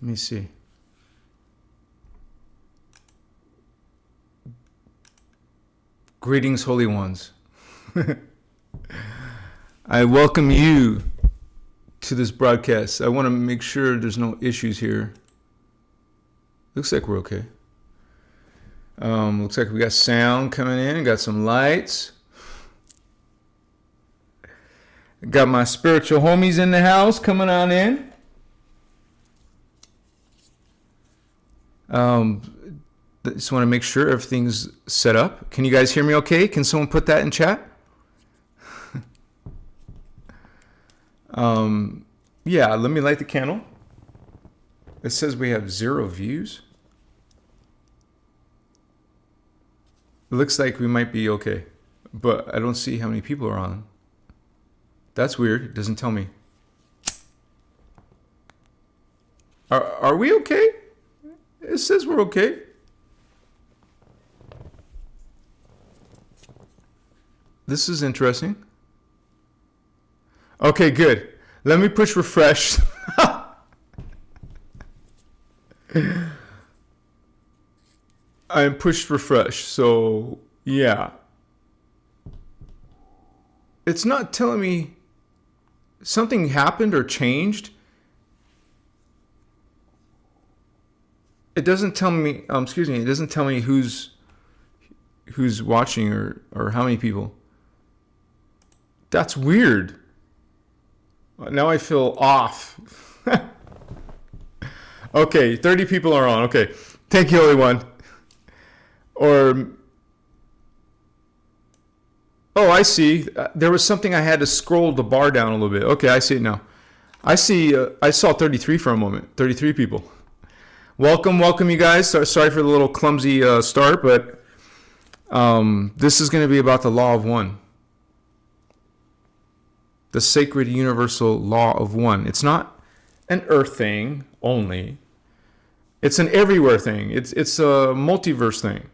me see. Greetings, holy ones. I welcome you to this broadcast. I want to make sure there's no issues here. Looks like we're okay. Looks like we got sound coming in, got some lights. Got my spiritual homies in the house coming on in. Just want to make sure everything's set up. Can you guys hear me okay? Can someone put that in chat? Yeah, let me light the candle. It says we have 0 views. It looks like we might be okay, but I don't see how many people are on. That's weird. It doesn't tell me. Are we okay? It says we're okay. This is interesting. Okay, good. Let me push refresh. I pushed refresh, so yeah. It's not telling me something happened or changed. It doesn't tell me, it doesn't tell me who's watching or how many people. That's weird. Now I feel off. Okay, 30 people are on. Okay, thank you, Holy One. Or, oh, I see. There was something I had to scroll the bar down a little bit. Okay, I see it now. I see. I saw 33 for a moment. 33 people. Welcome, you guys. Sorry for the little clumsy start, but this is going to be about the law of one. The sacred universal law of one. It's not an earth thing only. It's an everywhere thing. It's a multiverse thing.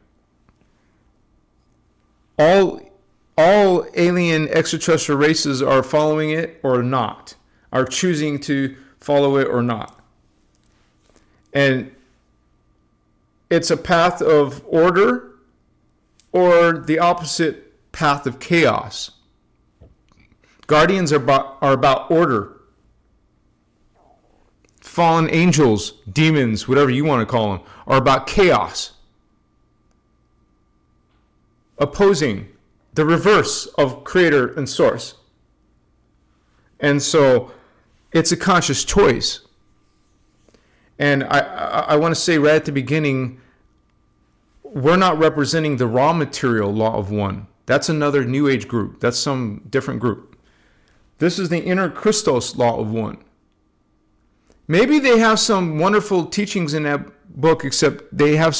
All alien extraterrestrial races are following it or not, are choosing to follow it or not. And it's a path of order or the opposite path of chaos. Guardians are about order. Fallen angels, demons, whatever you want to call them, are about chaos. Opposing the reverse of creator and source. And so it's a conscious choice. And I want to say right at the beginning, we're not representing the raw material law of one. That's another New Age group. That's some different group. This is the Inner Christos law of one. Maybe they have some wonderful teachings in that book, except they have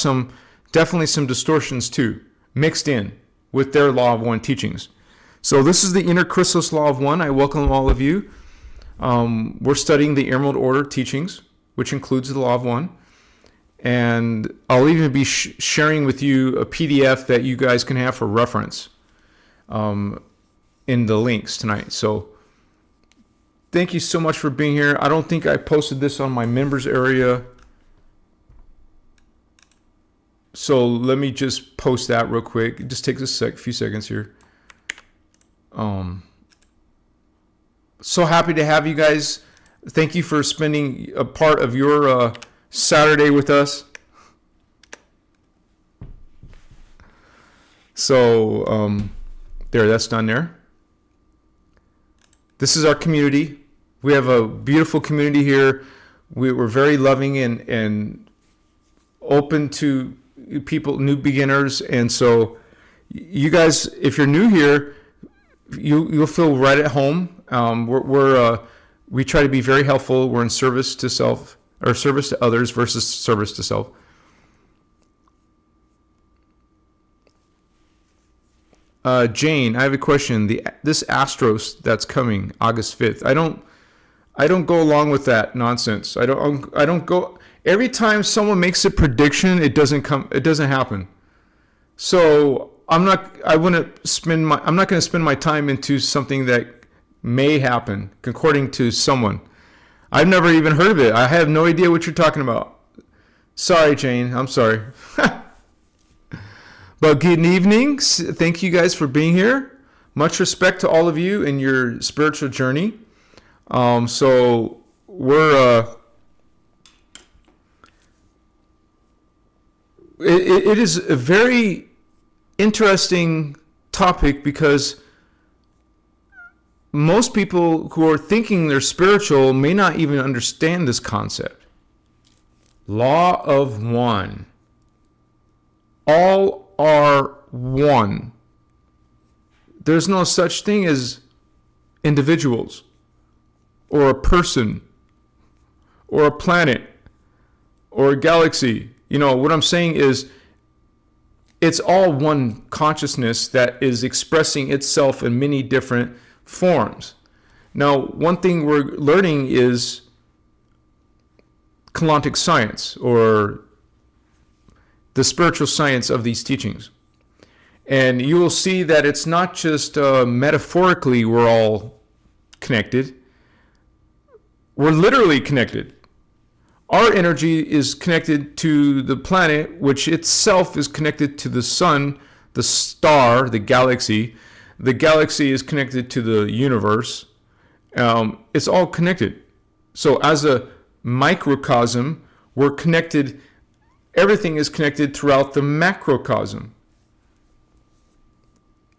definitely some distortions too, mixed in with their law of one teachings. So this is the Inner Christos law of one. I welcome all of you. We're studying the Emerald Order teachings, which includes the law of one. And I'll even be sharing with you a PDF that you guys can have for reference in the links tonight. So thank you so much for being here. I don't think I posted this on my members area. So let me just post that real quick. It just takes a few seconds here. So happy to have you guys. Thank you for spending a part of your Saturday with us. So there, that's done there. This is our community. We have a beautiful community here. We're very loving and open to people, new beginners. And so you guys, if you're new here, you'll feel right at home. We try to be very helpful. We're in service to self, or service to others versus service to self. Jane, I have a question. This Astros that's coming August 5th. I don't go along with that nonsense. I don't go. Every time someone makes a prediction, it doesn't happen. So I'm not going to spend my time into something that may happen according to someone. I've never even heard of it. I have no idea what you're talking about. Sorry, Jane. I'm sorry. But good evening. Thank you guys for being here. Much respect to all of you in your spiritual journey. So we're it is a very interesting topic because most people who are thinking they're spiritual may not even understand this concept. Law of one. All are one. There's no such thing as individuals or a person or a planet or a galaxy. You know, what I'm saying is it's all one consciousness that is expressing itself in many different forms. Now, one thing we're learning is Kalantic science, or the spiritual science of these teachings. And you will see that it's not just metaphorically we're all connected. We're literally connected. Our energy is connected to the planet, which itself is connected to the sun, the star, the galaxy. The galaxy is connected to the universe. It's all connected. So as a microcosm, we're connected. Everything is connected throughout the macrocosm.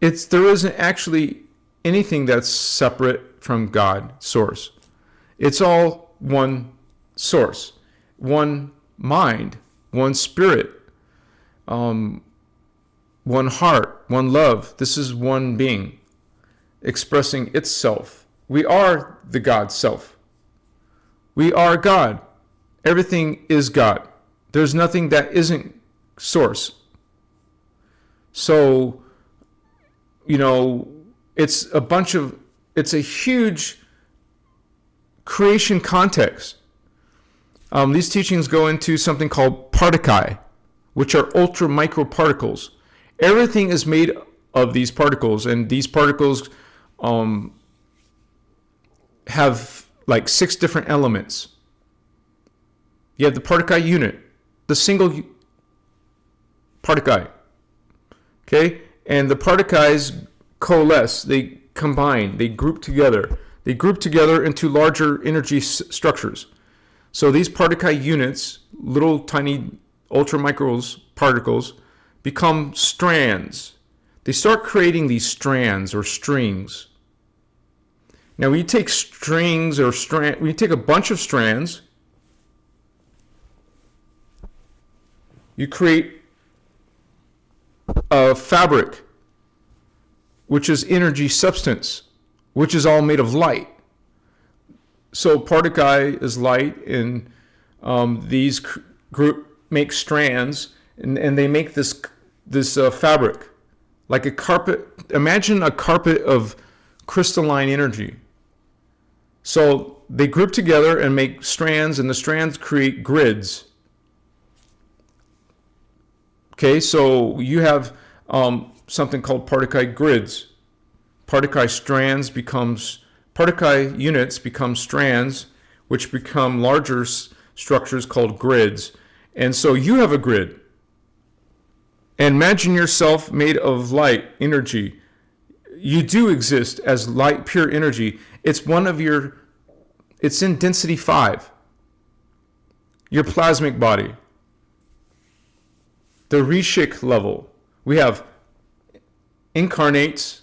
There isn't actually anything that's separate from God, source. It's all one source, one mind, one spirit, one heart, one love. This is one being expressing itself. We are the God self. We are God. Everything is God. There's nothing that isn't source. So, you know, it's a huge creation context. These teachings go into something called particuli, which are ultra micro particles. Everything is made of these particles, and these particles have like 6 different elements. You have the particuli unit, the single particuli. Okay? And the particuli coalesce, they combine, they group together. They group together into larger energy structures. So these particuli units, little tiny ultramicros particles, become strands. They start creating these strands or strings. Now we take strings or we take a bunch of strands. You create a fabric, which is energy substance, which is all made of light. So particuli is light, and these group make strands, and they make this fabric, like a carpet. Imagine a carpet of crystalline energy. So they group together and make strands, and the strands create grids. Okay, so you have something called particuli grids. Particuli units become strands, which become larger structures called grids. And so you have a grid. And imagine yourself made of light energy. You do exist as light, pure energy. It's in density 5. Your plasmic body. The Rishik level. We have incarnates,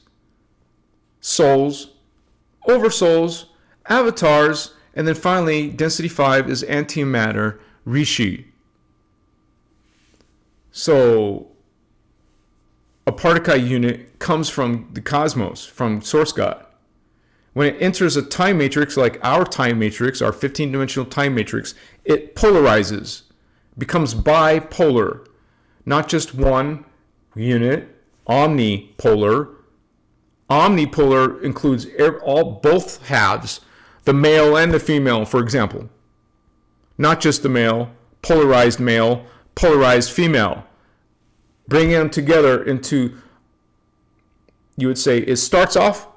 souls, oversouls, avatars, and then finally density 5 is antimatter, Rishi. So a particuli unit comes from the cosmos, from source God. When it enters a time matrix like our time matrix, our 15-dimensional time matrix, it polarizes, becomes bipolar, not just one unit, omnipolar. Omnipolar includes both halves, the male and the female, for example. Not just the male, polarized female. Bring them together into, you would say, it starts off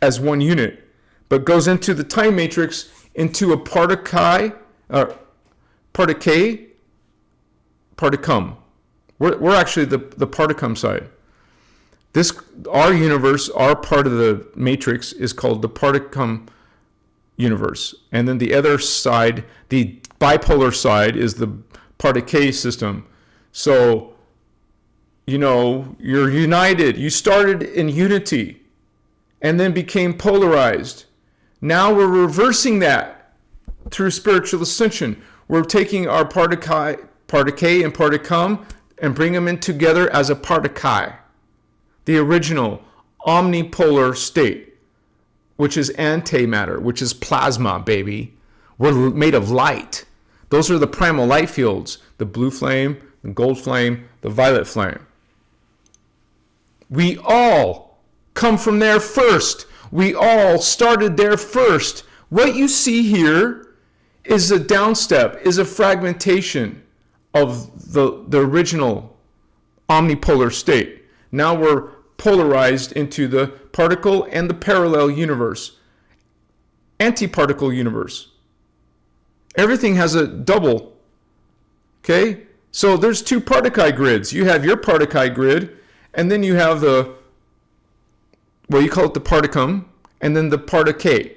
as one unit, but goes into the time matrix into a particle, particle, particum. We're actually the particum side. Our universe, our part of the matrix is called the particum universe. And then the other side, the bipolar side, is the particle system. So, you're united. You started in unity and then became polarized. Now we're reversing that through spiritual ascension. We're taking our particle and particum and bring them in together as a particle, the original omnipolar state, which is antimatter, which is plasma, baby. We're made of light. Those are the primal light fields, the blue flame, the gold flame, the violet flame. We all come from there first. We all started there first. What you see here is a downstep, is a fragmentation of the original omnipolar state. Now we're polarized into the particle and the parallel universe, antiparticle universe. Everything has a double. Okay? So there's two particle grids. You have your particle grid, and then you have you call it the particum, and then the particle.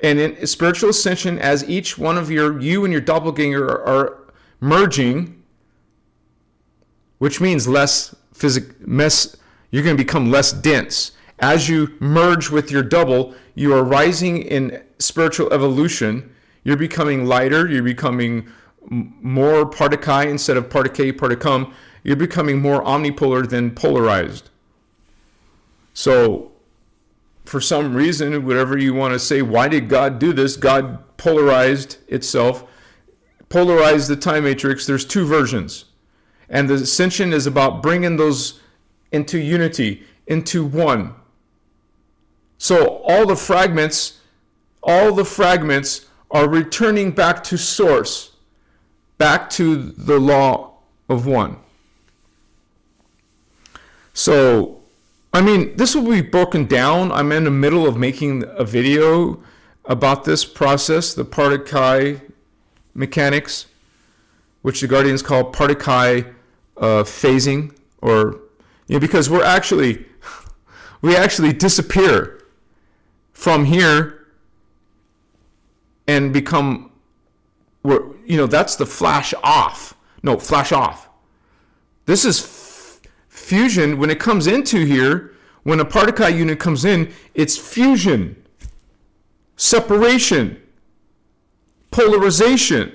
And in spiritual ascension, as each one of you and your doppelganger are merging, which means you're going to become less dense. As you merge with your double, you are rising in spiritual evolution. You're becoming lighter. You're becoming more particle instead of particle, particum. You're becoming more omnipolar than polarized. So, for some reason, whatever you want to say, why did God do this? God polarized itself, polarized the time matrix. There's two versions. And the ascension is about bringing those into unity, into one. So all the fragments are returning back to source, back to the law of one. So, this will be broken down. I'm in the middle of making a video about this process, the particle mechanics, which the Guardians call particle phasing, or because we actually disappear from here and become, that's the flash off. No, flash off. This is fusion. When it comes into here, when a particle unit comes in, it's fusion, separation, polarization.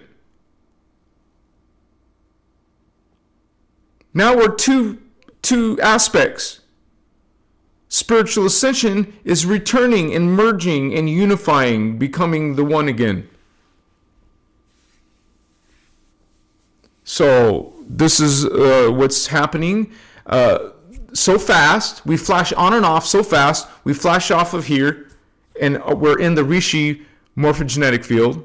Now we're two aspects. Spiritual ascension is returning and merging and unifying, becoming the one again. So this is what's happening. So fast, we flash on and off so fast, we flash off of here, and we're in the Rishi morphogenetic field.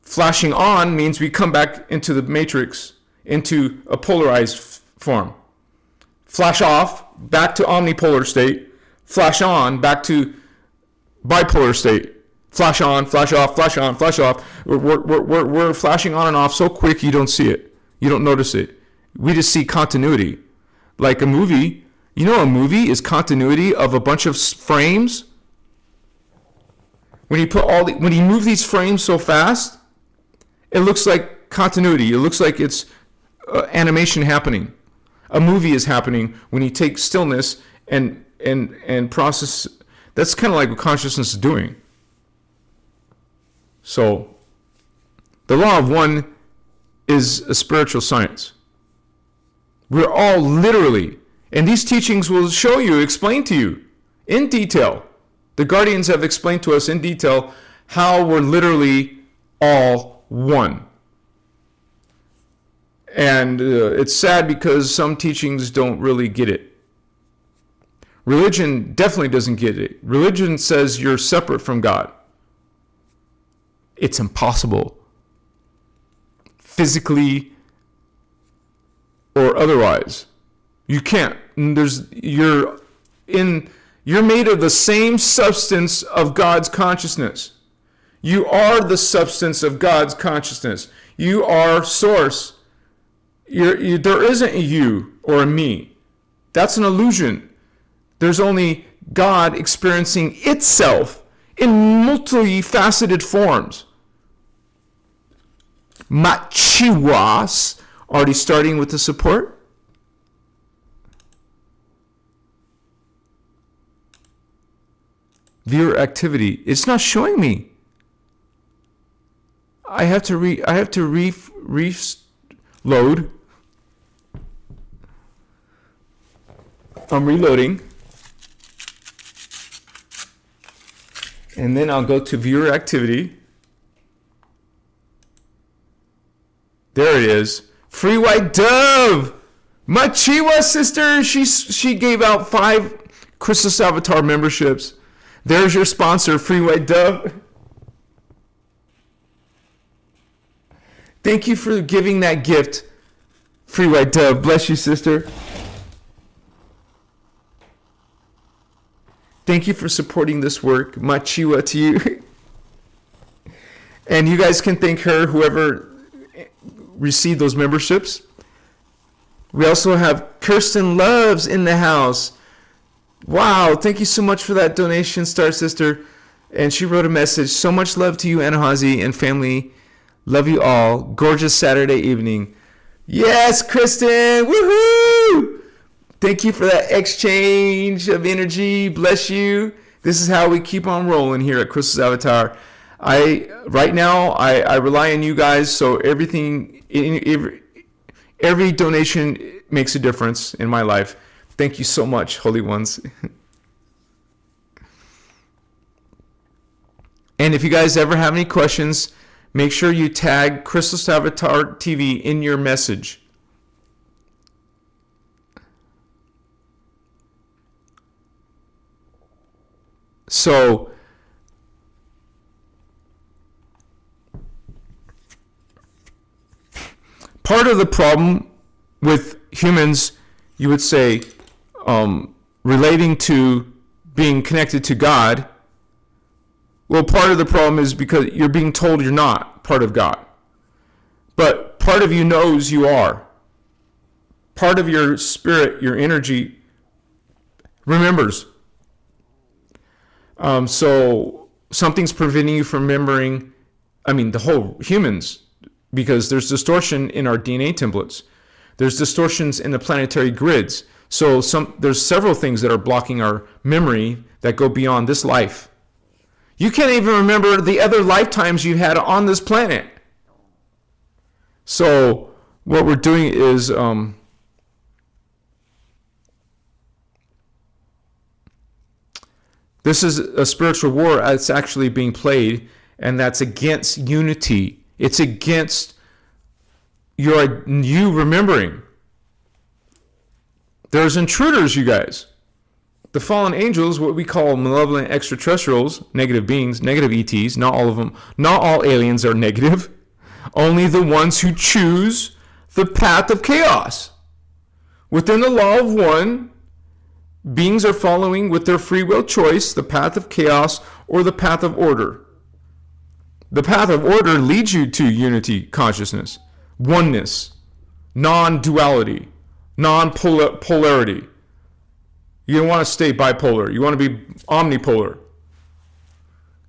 Flashing on means we come back into the matrix, into a polarized form. Flash off, back to omnipolar state. Flash on, back to bipolar state. Flash on, flash off, flash on, flash off. We're flashing on and off so quick you don't see it. You don't notice it. We just see continuity. Like a movie. A movie is continuity of a bunch of frames. When you move these frames so fast, it looks like continuity. It looks like it's animation happening. A movie is happening when you take stillness and process. That's kind of like what consciousness is doing. So, the law of one is a spiritual science. We're all literally, and these teachings will explain to you in detail. The Guardians have explained to us in detail how we're literally all one. And it's sad because some teachings don't really get it. Religion definitely doesn't get it. Religion says you're separate from God. It's impossible. Physically or otherwise. You can't. You're in You're made of the same substance of God's consciousness. You are the substance of God's consciousness. You are source. There isn't a you or a me. That's an illusion. There's only God experiencing itself in multifaceted forms. Machiwas, already starting with the support. Viewer activity. It's not showing me. I have to reload. I'm reloading. And then I'll go to viewer activity. There it is. Free White Dove. Machiwa sister. She gave out 5 Christos Avatar memberships. There's your sponsor, Free White Dove. Thank you for giving that gift, Free White Dove. Bless you, sister. Thank you for supporting this work. Machiwa to you. And you guys can thank her, whoever received those memberships. We also have Kirsten Loves in the house. Wow, thank you so much for that donation, Star Sister. And she wrote a message. So much love to you, Anahazi and family. Love you all. Gorgeous Saturday evening. Yes, Kristen. Woohoo! Thank you for that exchange of energy. Bless you. This is how we keep on rolling here at Christos Avatar. Right now I rely on you guys, so every donation makes a difference in my life. Thank you so much, holy ones. And if you guys ever have any questions, make sure you tag Christos Avatar TV in your message. So, part of the problem with humans, you would say, relating to being connected to God, well, part of the problem is because you're being told you're not part of God. But part of you knows you are. Part of your spirit, your energy, remembers. So something's preventing you from remembering, the whole humans, because there's distortion in our DNA templates. There's distortions in the planetary grids. So there's several things that are blocking our memory that go beyond this life. You can't even remember the other lifetimes you had on this planet. So what we're doing is this is a spiritual war that's actually being played, and that's against unity. It's against you remembering. There's intruders, you guys. The fallen angels, what we call malevolent extraterrestrials, negative beings, negative ETs, not all of them, not all aliens are negative. Only the ones who choose the path of chaos. Within the law of one, beings are following with their free will choice the path of chaos or the path of order. The path of order leads you to unity consciousness, oneness, non-duality, non-polarity. You don't want to stay bipolar. You want to be omnipolar.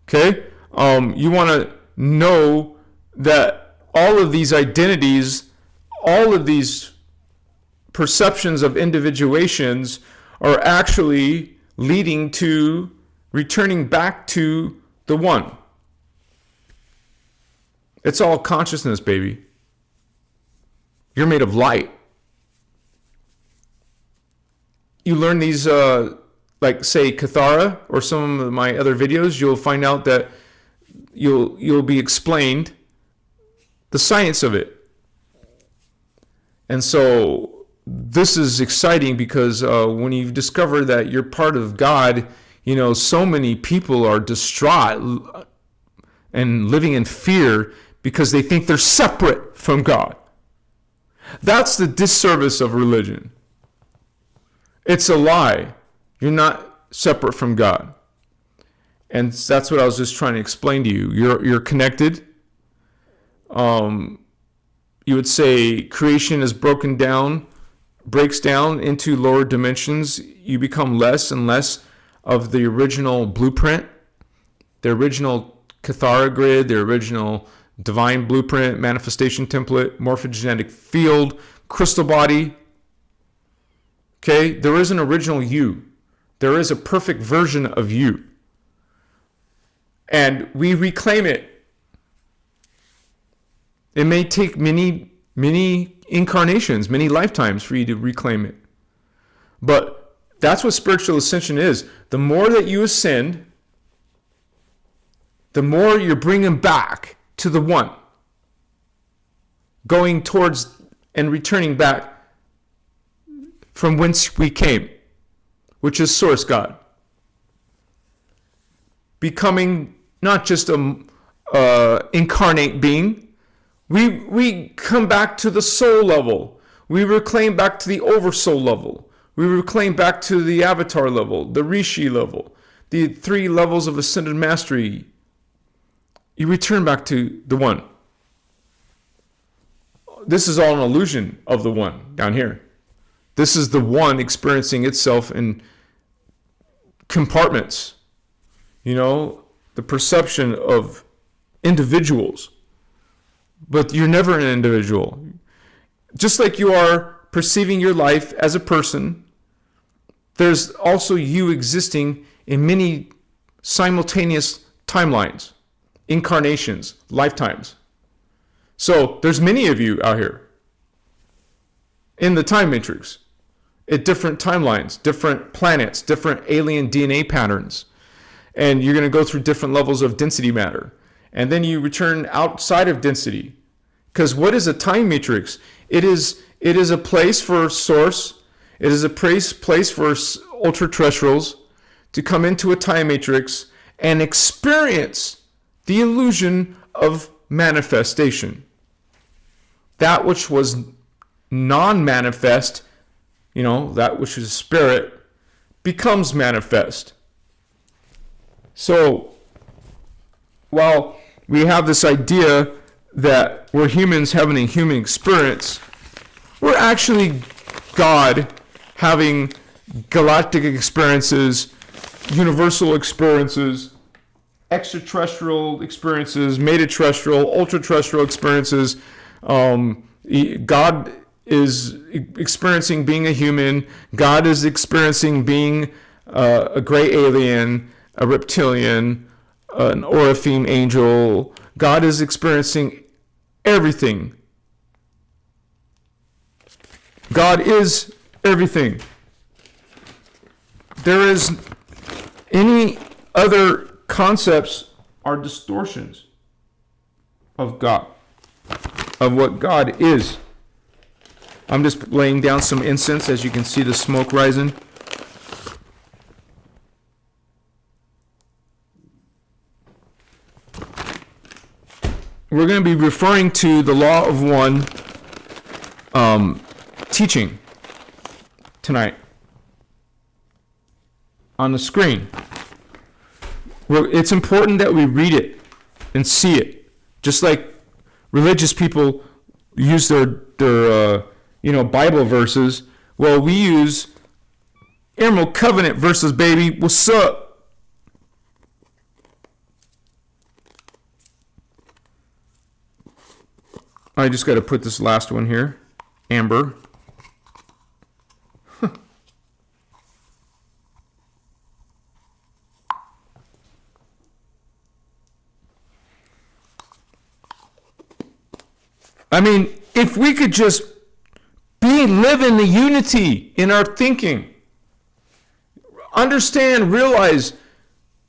Okay? You want to know that all of these identities, all of these perceptions of individuations are actually leading to returning back to the one. It's all consciousness, baby. You're made of light. You learn these, like say Kathara or some of my other videos, you'll find out that you'll be explained the science of it. And so this is exciting because when you discover that you're part of God, so many people are distraught and living in fear because they think they're separate from God. That's the disservice of religion. It's a lie. You're not separate from God. And that's what I was just trying to explain to you. You're connected. You would say creation is breaks down into lower dimensions. You become less and less of the original blueprint, the original Cathara grid, the original divine blueprint, manifestation template, morphogenetic field, crystal body. Okay, there is an original you. There is a perfect version of you. And we reclaim it. It may take many incarnations, many lifetimes for you to reclaim it. But that's what spiritual ascension is. The more that you ascend, the more you're bringing back to the one. Going towards and returning back from whence we came, which is Source God. Becoming not just a incarnate being. We come back to the soul level. We reclaim back to the oversoul level. We reclaim back to the avatar level, the rishi level, the 3 levels of ascended mastery. You return back to the one. This is all an illusion of the one down here. This is the one experiencing itself in compartments. The perception of individuals. But you're never an individual. Just like you are perceiving your life as a person, there's also you existing in many simultaneous timelines, incarnations, lifetimes. So there's many of you out here in the time matrix, at different timelines, different planets, different alien DNA patterns. And you're going to go through different levels of density matter. And then you return outside of density. Because what is a time matrix? It is a place for source. It is a place for ultra-terrestrials to come into a time matrix and experience the illusion of manifestation. That which was non-manifest, that which is spirit, becomes manifest. So, while we have this idea that we're humans having a human experience, we're actually God having galactic experiences, universal experiences, extraterrestrial experiences, metaterrestrial, ultra-terrestrial experiences. God is experiencing being a human. God is experiencing being a gray alien, a reptilian, an Oraphim angel. God is experiencing everything. God is everything. There is any other concepts are distortions of God, of what God is. I'm just laying down some incense, as you can see the smoke rising. We're going to be referring to the Law of One teaching tonight on the screen. It's important that we read it and see it, just like religious people use their Bible verses. Well, we use Emerald Covenant verses, baby. What's up? I just got to put this last one here, amber. I mean, if we could just live in the unity in our thinking, understand, realize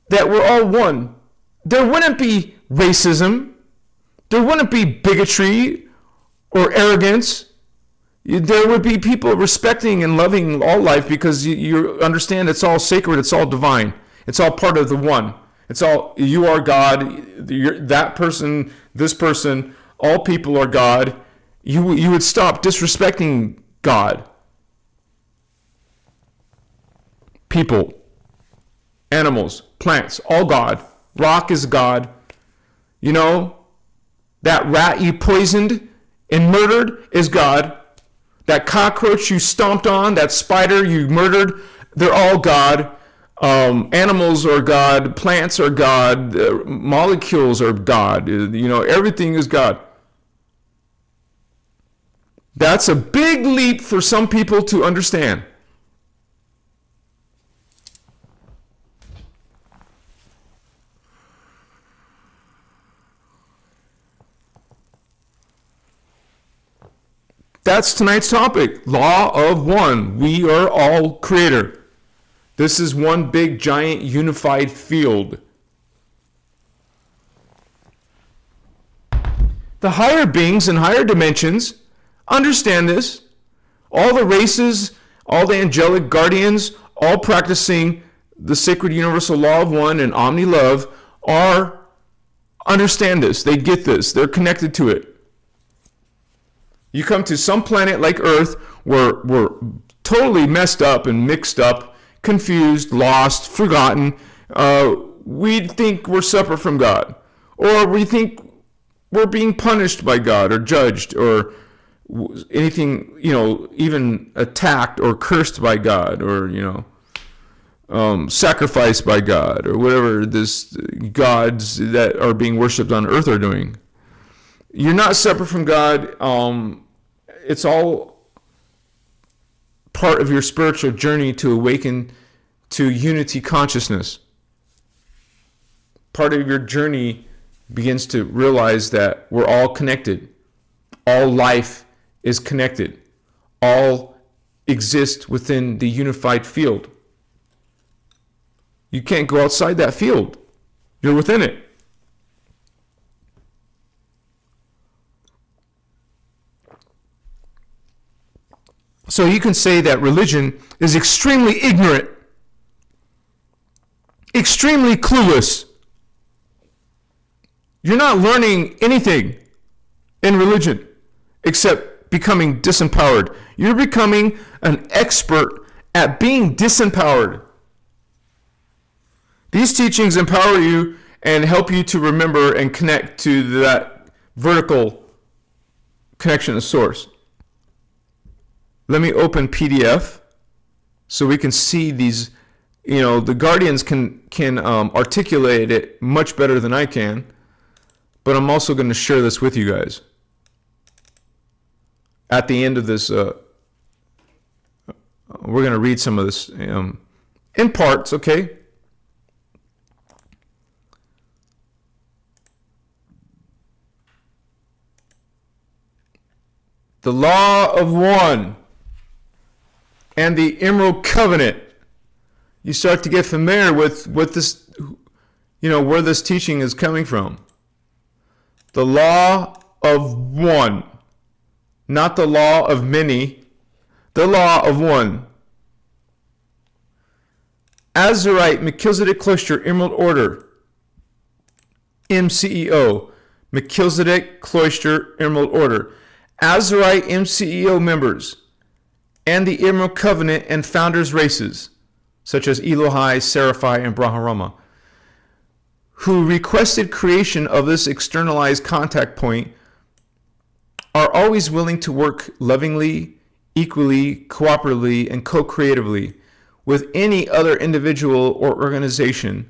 that we're all one, there wouldn't be racism, there wouldn't be bigotry or arrogance. There would be people respecting and loving all life because you understand it's all sacred, it's all divine, it's all part of the one. It's all, you are God, that person, this person, all people are God. You would stop disrespecting God. People. animals, plants, all God. Rock is God. You know, that rat you poisoned and murdered is God. That cockroach you stomped on, that spider you murdered, they're all God. Animals are God. Plants are God. Molecules are God. You know, everything is God. That's a big leap for some people to understand. That's tonight's topic. Law of one. We are all creator. This is one big, giant, unified field. The higher beings in higher dimensions understand this. All the races, all the angelic guardians, all practicing the sacred universal law of one and omni-love understand this. They get this. They're connected to it. You come to some planet like Earth where we're totally messed up and mixed up, confused, lost, forgotten. We think we're separate from God. Or we think we're being punished by God or judged or anything, you know, even attacked or cursed by God or, you know, sacrificed by God or whatever this gods that are being worshipped on Earth are doing. You're not separate from God. It's all part of your spiritual journey to awaken to unity consciousness. Part of your journey begins to realize that we're all connected. All life is connected. All exist within the unified field. You can't go outside that field. You're within it. So you can say that religion is extremely ignorant, extremely clueless. You're not learning anything in religion except becoming disempowered. You're becoming an expert at being disempowered. These teachings empower you and help you to remember and connect to that vertical connection to source. Let me open PDF so we can see these. You know, the guardians can articulate it much better than I can, but I'm also going to share this with you guys. At the end of this, we're going to read some of this in parts, okay? The law of one and the Emerald Covenant. You start to get familiar with what this, you know, where this teaching is coming from. The law of one, not the law of many, the law of one. Azurite Melchizedek Cloister Emerald Order, MCEO, Melchizedek Cloister Emerald Order. Azurite MCEO members and the Emerald Covenant and founders races, such as Elohai, Seraphi, and Brahmarama, who requested creation of this externalized contact point, are always willing to work lovingly, equally, cooperatively, and co-creatively with any other individual or organization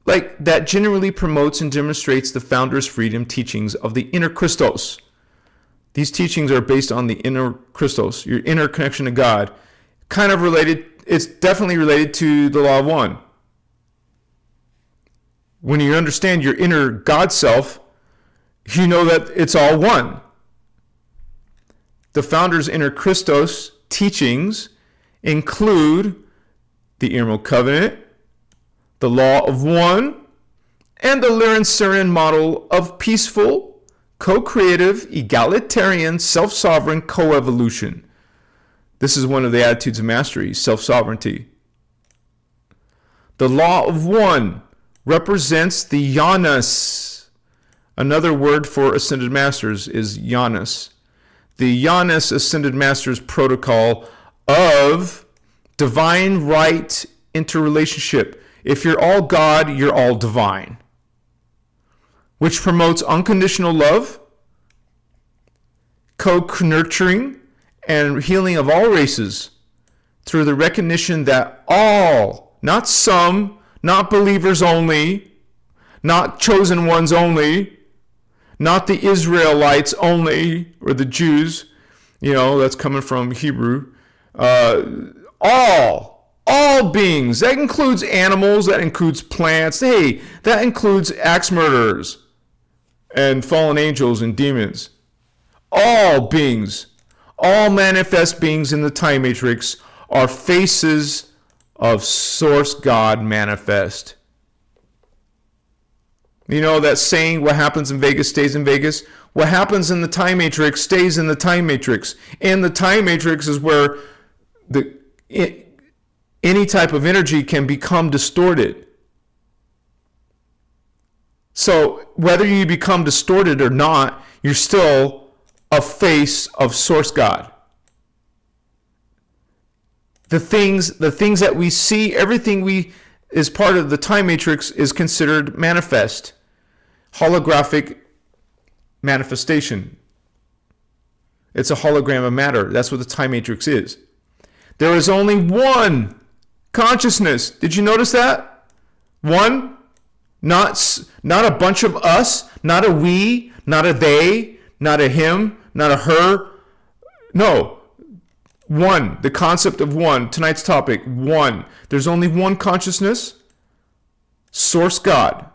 like that generally promotes and demonstrates the founders' freedom teachings of the Inner Christos. These teachings are based on the Inner Christos, your inner connection to God. Kind of related, it's definitely related to the law of one. When you understand your inner God self, you know that it's all one. The founders' Inner Christos teachings include the Emerald Covenant, the law of one, and the Lyran-Sarian model of peaceful, co-creative, egalitarian, self-sovereign co-evolution. This is one of the attitudes of mastery, self-sovereignty. The law of one represents the Oneness. Another word for ascended masters is Oneness. The Oneness ascended masters protocol of divine right interrelationship. If you're all God, you're all divine, which promotes unconditional love, co-nurturing, and healing of all races through the recognition that all, not some, not believers only, not chosen ones only, not the Israelites only, or the Jews, that's coming from Hebrew, all beings. That includes animals, that includes plants, hey, that includes axe murderers and fallen angels and demons. All beings, all manifest beings in the time matrix are faces of Source God manifest. You know that saying, what happens in Vegas stays in Vegas? What happens in the time matrix stays in the time matrix. And the time matrix is where any type of energy can become distorted. So whether you become distorted or not, you're still a face of Source God. The things that we see, everything we is part of the time matrix is considered manifest, holographic manifestation. It's a hologram of matter. That's what the time matrix is. There is only one consciousness. Did you notice that? One, not a bunch of us, not a we, not a they, not a him, not a her. No. One, the concept of one. Tonight's topic, one. There's only one consciousness, Source God.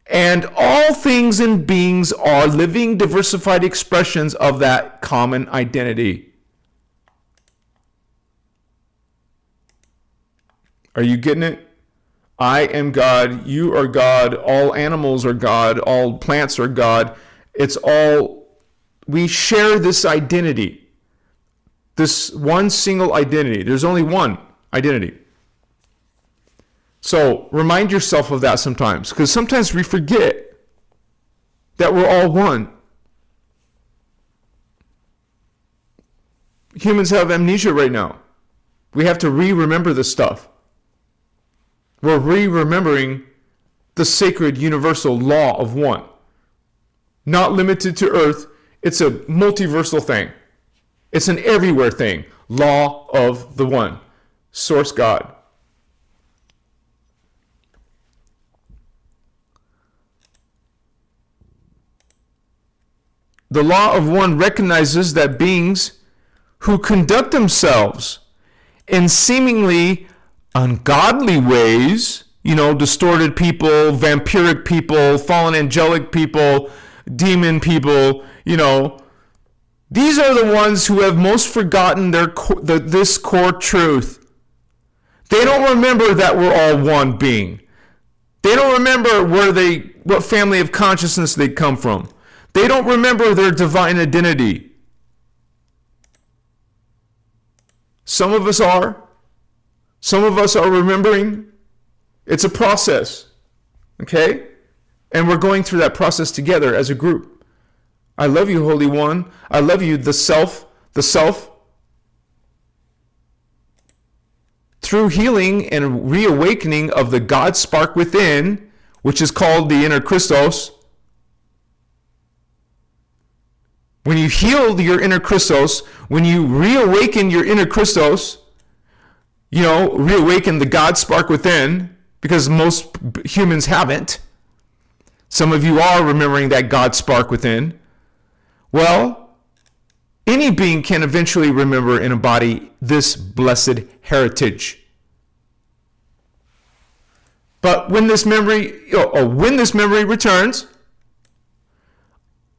And all things and beings are living, diversified expressions of that common identity. Are you getting it? I am God, you are God, all animals are God, all plants are God. We share this identity. This one single identity. There's only one identity. So remind yourself of that sometimes, because sometimes we forget that we're all one. Humans have amnesia right now. We have to remember this stuff. We're remembering the sacred universal law of one. Not limited to Earth. It's a multiversal thing. It's an everywhere thing. Law of the one. Source God. The law of one recognizes that beings who conduct themselves in seemingly ungodly ways, distorted people, vampiric people, fallen angelic people, demon people, these are the ones who have most forgotten this core truth. They don't remember that we're all one being. They don't remember what family of consciousness they come from. They don't remember their divine identity. Some of us are. Some of us are remembering. It's a process. Okay? And we're going through that process together as a group. I love you, Holy One. I love you, the self. Through healing and reawakening of the God spark within, which is called the Inner Christos. When you heal your Inner Christos, when you reawaken your Inner Christos, reawaken the God spark within, because most humans haven't. Some of you are remembering that God spark within. Well, any being can eventually remember and embody this blessed heritage. But when this memory returns,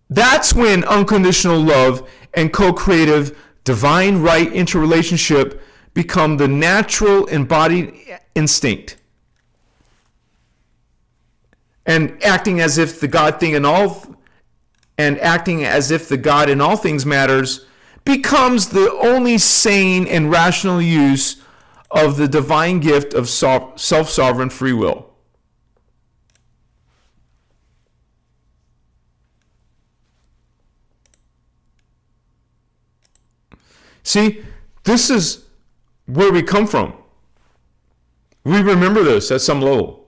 that's when unconditional love and co-creative divine right interrelationship become the natural embodied instinct. And acting as if the God in all things matters becomes the only sane and rational use of the divine gift of self-sovereign free will. See, this is where we come from. We remember this at some level.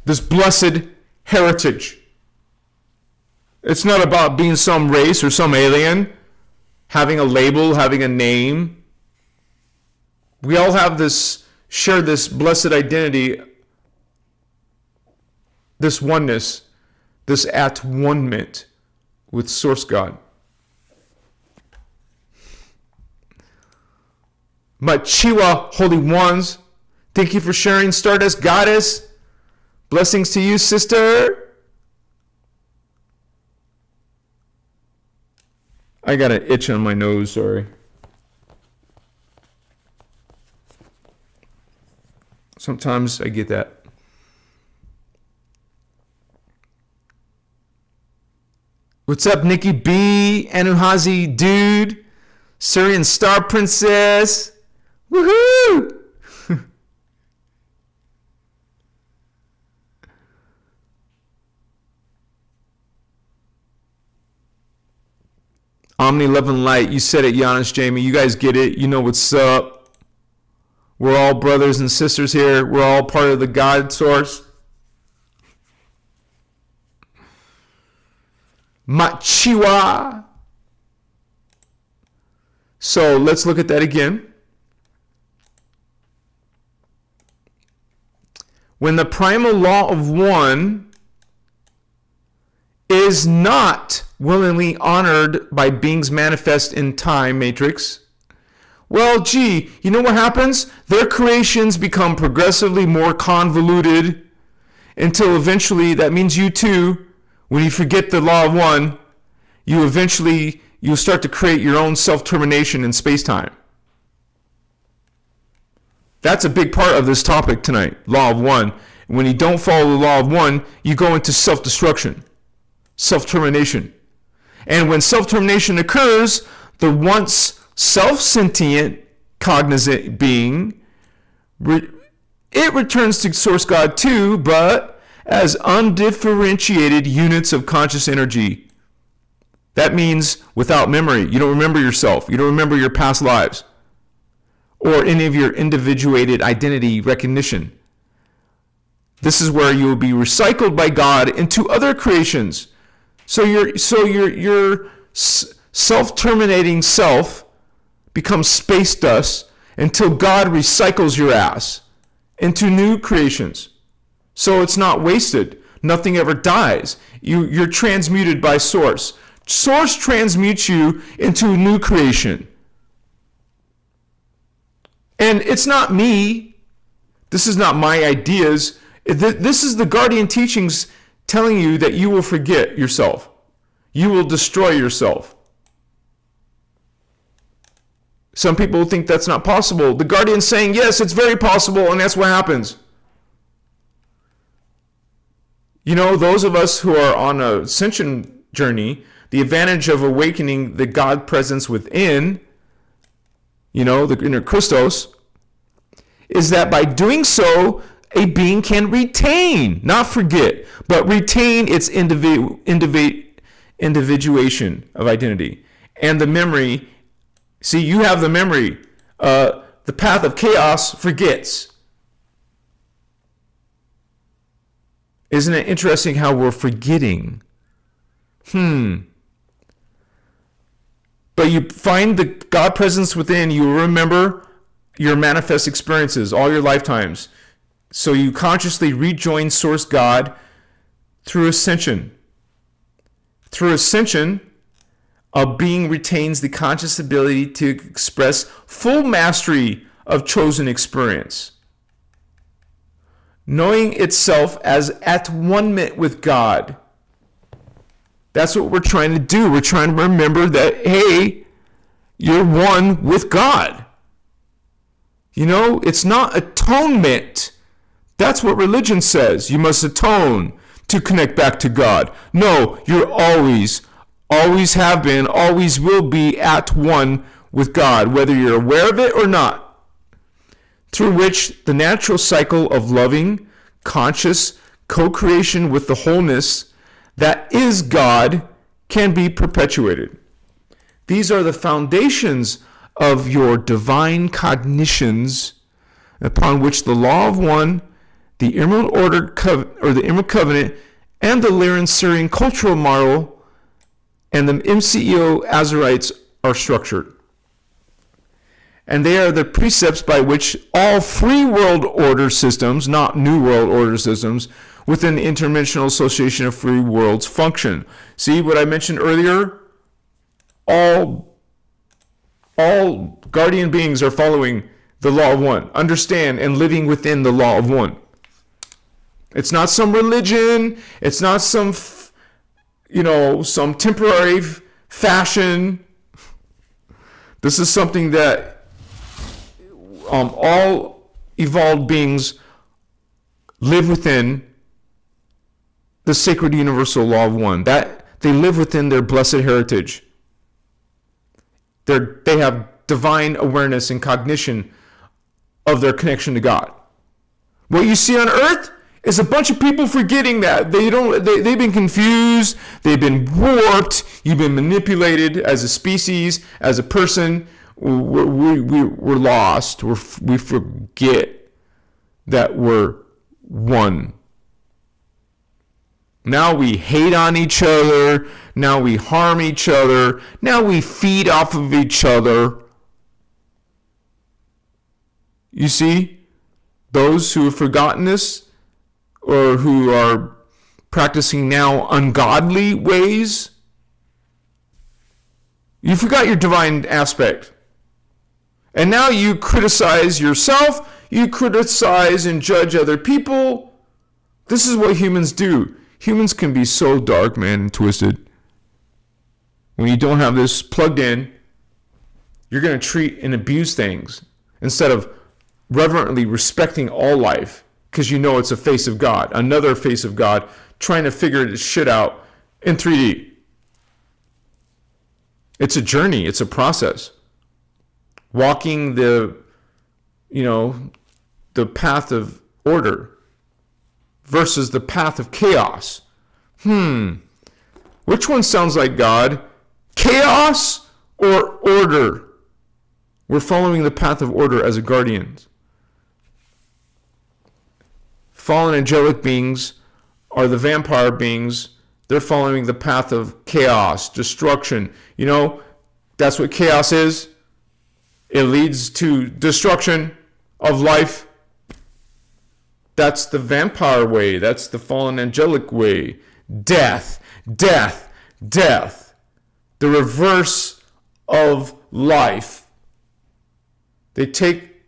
This blessed heritage. It's not about being some race or some alien, having a label, having a name. We all have this, share this blessed identity, this oneness, this at-ONE-Ment with Source God. Machiwa, Holy Ones, thank you for sharing, Stardust Goddess. Blessings to you, sister. I got an itch on my nose, sorry. Sometimes I get that. What's up, Nikki B, Anuhazi Dude, Syrian Star Princess? Woohoo! Omni Love and Light, you said it, Giannis, Jamie. You guys get it. You know what's up. We're all brothers and sisters here. We're all part of the God source. Machiwa. So let's look at that again. When the primal law of one is not willingly honored by beings manifest in time matrix, well, gee, you know what happens? Their creations become progressively more convoluted until eventually, that means you too, when you forget the law of one, you'll start to create your own self-termination in space-time. That's a big part of this topic tonight, law of one. When you don't follow the law of one, you go into self-destruction, self-termination. And when self-termination occurs, the once self-sentient, cognizant being, it returns to Source God too, but as undifferentiated units of conscious energy. That means without memory. You don't remember yourself. You don't remember your past lives or any of your individuated identity recognition. This is where you will be recycled by God into other creations. So your self-terminating self becomes space dust until God recycles your ass into new creations. So it's not wasted. Nothing ever dies. You're transmuted by Source. Source transmutes you into a new creation. And it's not me. This is not my ideas. This is the guardian teachings telling you that you will forget yourself. You will destroy yourself. Some people think that's not possible. The guardian's saying, yes, it's very possible, and that's what happens. You know, those of us who are on an ascension journey, the advantage of awakening the God presence within, you know, the Inner Christos, is that by doing so, a being can retain, not forget, but retain its individuation of identity. And the memory, see, you have the memory. The path of chaos forgets. Isn't it interesting how we're forgetting? But you find the God presence within, you remember your manifest experiences, all your lifetimes. So you consciously rejoin Source God through ascension. Through ascension, a being retains the conscious ability to express full mastery of chosen experience, knowing itself as at-ONE-Ment with God. That's what we're trying to do. We're trying to remember that, hey, you're one with God. You know, it's not atonement. That's what religion says. You must atone to connect back to God. No, you're always have been, always will be at one with God, whether you're aware of it or not, through which the natural cycle of loving, conscious co-creation with the wholeness that is God can be perpetuated. These are the foundations of your divine cognitions, upon which the law of one, the Emerald Order or the Emerald Covenant, and the Lyran Syrian cultural model, and the MCEO Azarites are structured. And they are the precepts by which all free world order systems, not new world order systems, within the Interdimensional Association of Free Worlds function. See what I mentioned earlier? All guardian beings are following the law of one. Understand and living within the law of one. It's not some religion. It's not some, some temporary fashion. This is something that all evolved beings live within the sacred universal law of one. That they live within their blessed heritage. They have divine awareness and cognition of their connection to God. What you see on earth is a bunch of people forgetting that. They've been confused, they've been warped, you've been manipulated as a species, as a person. We're lost. We forget that we're one. Now we hate on each other. Now we harm each other. Now we feed off of each other. You see, those who have forgotten this or who are practicing now ungodly ways, you forgot your divine aspect. And now you criticize yourself, you criticize and judge other people. This is what humans do. Humans can be so dark, man, and twisted. When you don't have this plugged in, you're going to treat and abuse things instead of reverently respecting all life because you know it's a face of God, another face of God, trying to figure this shit out in 3D. It's a journey. It's a process. Walking the path of order versus the path of chaos. Which one sounds like God? Chaos or order? We're following the path of order as a guardians. Fallen angelic beings are the vampire beings. They're following the path of chaos, destruction. That's what chaos is. It leads to destruction of life. That's the vampire way. That's the fallen angelic way. Death, death, death. The reverse of life. They take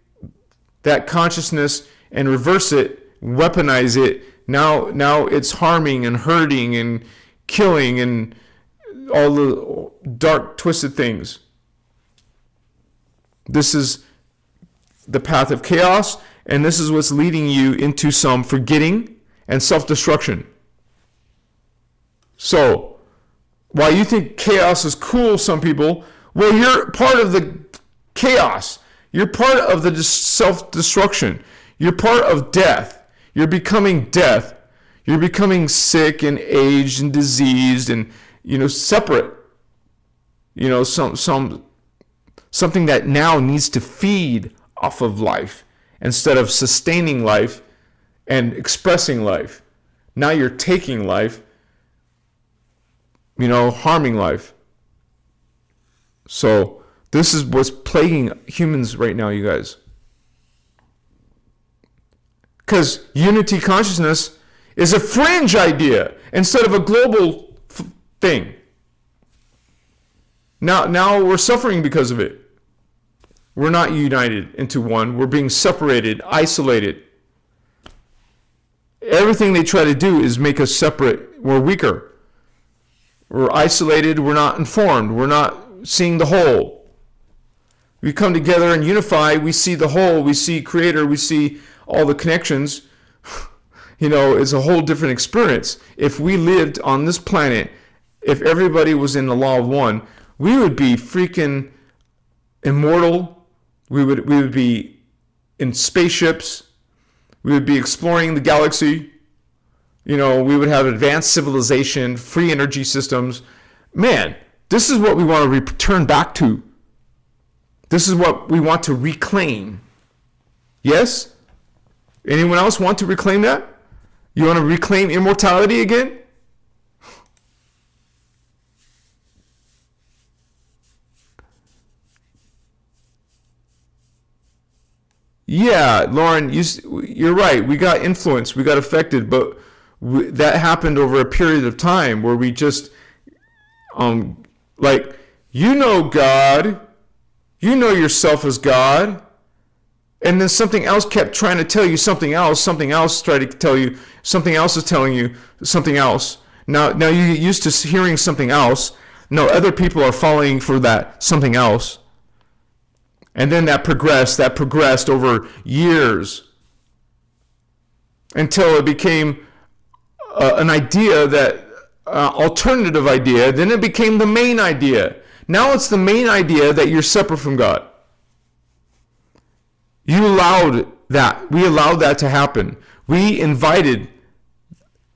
that consciousness and reverse it, weaponize it. Now it's harming and hurting and killing and all the dark, twisted things. This is the path of chaos, and this is what's leading you into some forgetting and self-destruction. So, while you think chaos is cool, some people, well, you're part of the chaos. You're part of the self-destruction. You're part of death. You're becoming death. You're becoming sick and aged and diseased and, separate. Something that now needs to feed off of life instead of sustaining life and expressing life. Now you're taking life, harming life. So this is what's plaguing humans right now, you guys. Because unity consciousness is a fringe idea instead of a global thing. Now we're suffering because of it. We're not united into one. We're being separated, isolated. Everything they try to do is make us separate. We're weaker. We're isolated. We're not informed. We're not seeing the whole. We come together and unify. We see the whole. We see Creator. We see all the connections. It's a whole different experience. If we lived on this planet, if everybody was in the law of one, we would be freaking immortal. We would be in spaceships. We would be exploring the galaxy. We would have advanced civilization, free energy systems. Man, this is what we want to return back to. This is what we want to reclaim. Yes? Anyone else want to reclaim that? You want to reclaim immortality again? Yeah, Lauren, you're right. We got influenced, we got affected, but that happened over a period of time where we just, like, you know God, you know yourself as God, and then something else kept trying to tell you something else tried to tell you, something else is telling you something else. Now you're used to hearing something else. No, other people are falling for that something else. And then that progressed over years until it became an idea, that alternative idea. Then it became the main idea. Now it's the main idea that you're separate from God. You allowed that. We allowed that to happen. We invited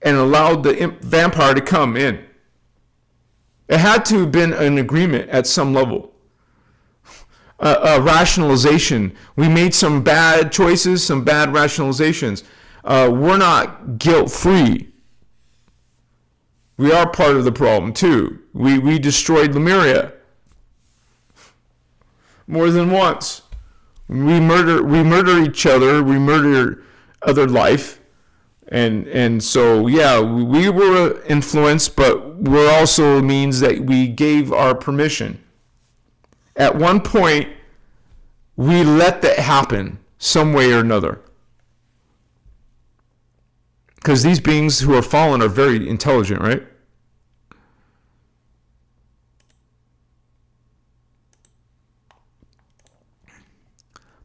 and allowed the vampire to come in. It had to have been an agreement at some level. A rationalization. We made some bad choices, some bad rationalizations. We're not guilt-free. We are part of the problem too. We destroyed Lemuria more than once. We murder each other. We murder other life, and so yeah, we were influenced, but we're also means that we gave our permission. At one point, we let that happen some way or another. Because these beings who are fallen are very intelligent, right?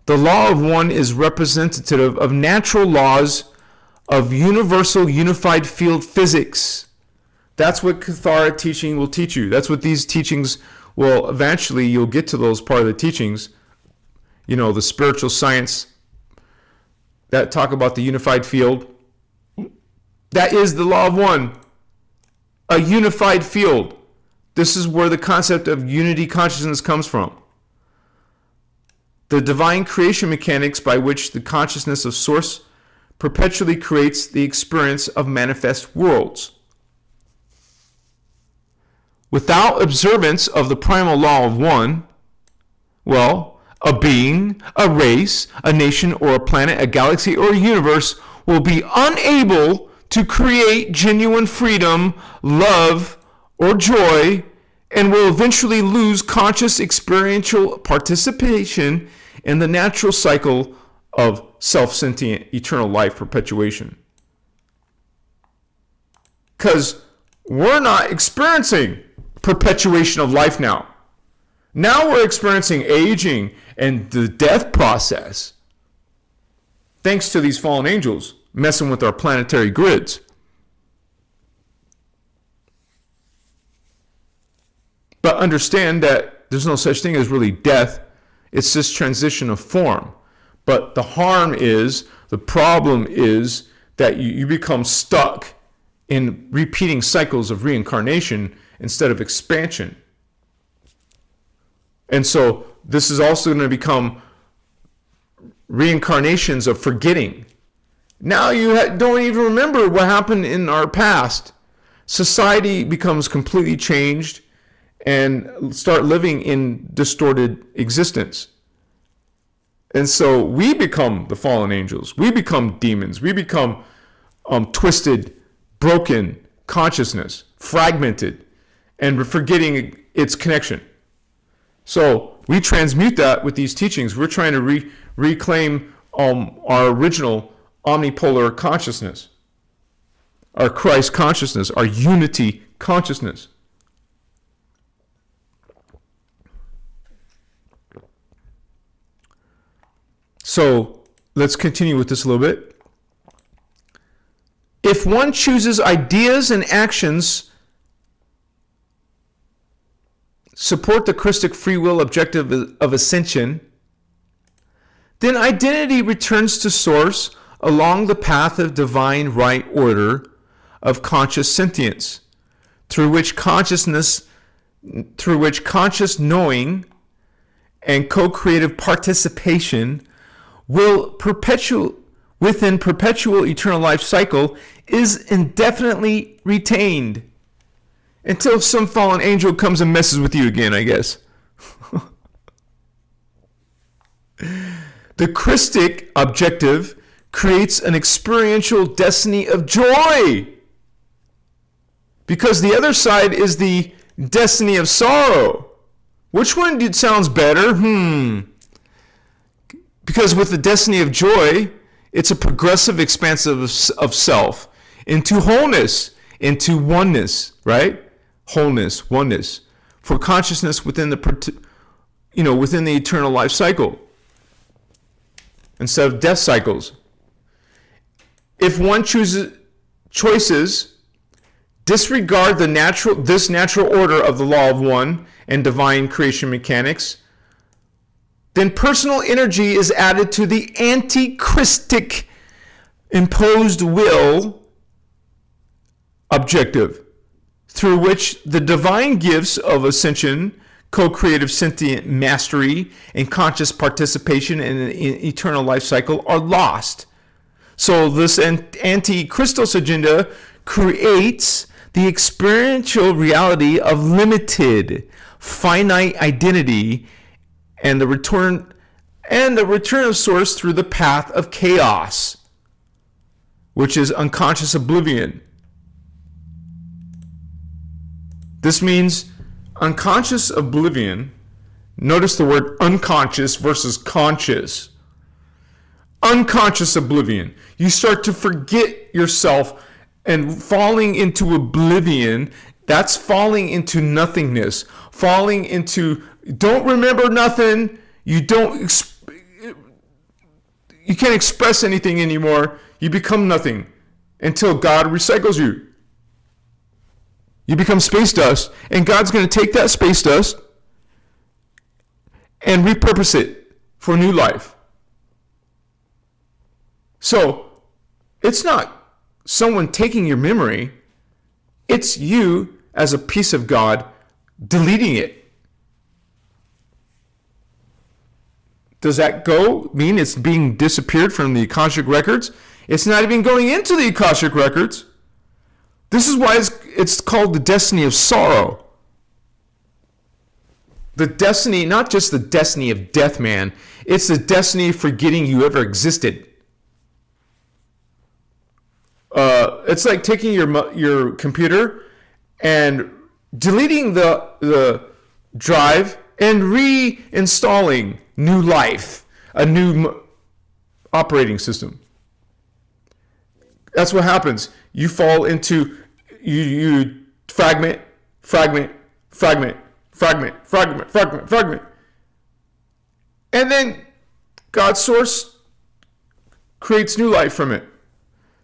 The law of one is representative of natural laws of universal unified field physics. That's what Cathara teaching will teach you. That's what these teachings will eventually, you'll get to those part of the teachings. You know, the spiritual science that talk about the unified field. That is the law of one. A unified field. This is where the concept of unity consciousness comes from. The divine creation mechanics by which the consciousness of Source perpetually creates the experience of manifest worlds. Without observance of the primal law of one, well, a being, a race, a nation, or a planet, a galaxy, or a universe will be unable to create genuine freedom, love, or joy, and will eventually lose conscious experiential participation in the natural cycle of self-sentient eternal life perpetuation. Because we're not experiencing perpetuation of life now. Now we're experiencing aging and the death process. Thanks to these fallen angels messing with our planetary grids. But understand that there's no such thing as really death. It's just transition of form. But the harm is, the problem is that you become stuck in repeating cycles of reincarnation instead of expansion. And so this is also going to become reincarnations of forgetting. Now you don't even remember what happened in our past. Society becomes completely changed and start living in distorted existence. And so we become the fallen angels. We become demons. We become twisted, broken consciousness, fragmented, and we're forgetting its connection. So we transmute that with these teachings. We're trying to reclaim our original omnipolar consciousness, our Christ consciousness, our unity consciousness. So let's continue with this a little bit. If one chooses ideas and actions support the Christic free will objective of ascension, then identity returns to Source along the path of divine right order of conscious sentience, through which conscious knowing and co-creative participation within perpetual eternal life cycle is indefinitely retained until some fallen angel comes and messes with you again, I guess. The Christic objective creates an experiential destiny of joy, because the other side is the destiny of sorrow. Which one sounds better? Because with the destiny of joy, it's a progressive expansion of self into wholeness, into oneness, right? Wholeness, oneness, for consciousness within the eternal life cycle, instead of death cycles. If one choices disregard this natural order of the law of one and divine creation mechanics, then personal energy is added to the anti-Christic imposed will objective, through which the divine gifts of ascension, co-creative sentient mastery, and conscious participation in an eternal life cycle are lost. So this anti-Christos agenda creates the experiential reality of limited, finite identity and the return of source through the path of chaos, which is unconscious oblivion. This means unconscious oblivion. Notice the word unconscious versus conscious. Unconscious oblivion. You start to forget yourself and falling into oblivion. That's falling into nothingness. Falling into don't remember nothing. You can't express anything anymore. You become nothing until God recycles you. You become space dust, and God's going to take that space dust and repurpose it for new life. So, it's not someone taking your memory. It's you as a piece of God deleting it. Does that mean it's being disappeared from the Akashic records? It's not even going into the Akashic records. This is why it's called the destiny of sorrow. The destiny, not just the destiny of death, man. It's the destiny of forgetting you ever existed. It's like taking your computer and deleting the drive and reinstalling new life, a new operating system. That's what happens. You fall into, you fragment. And then God's source creates new life from it.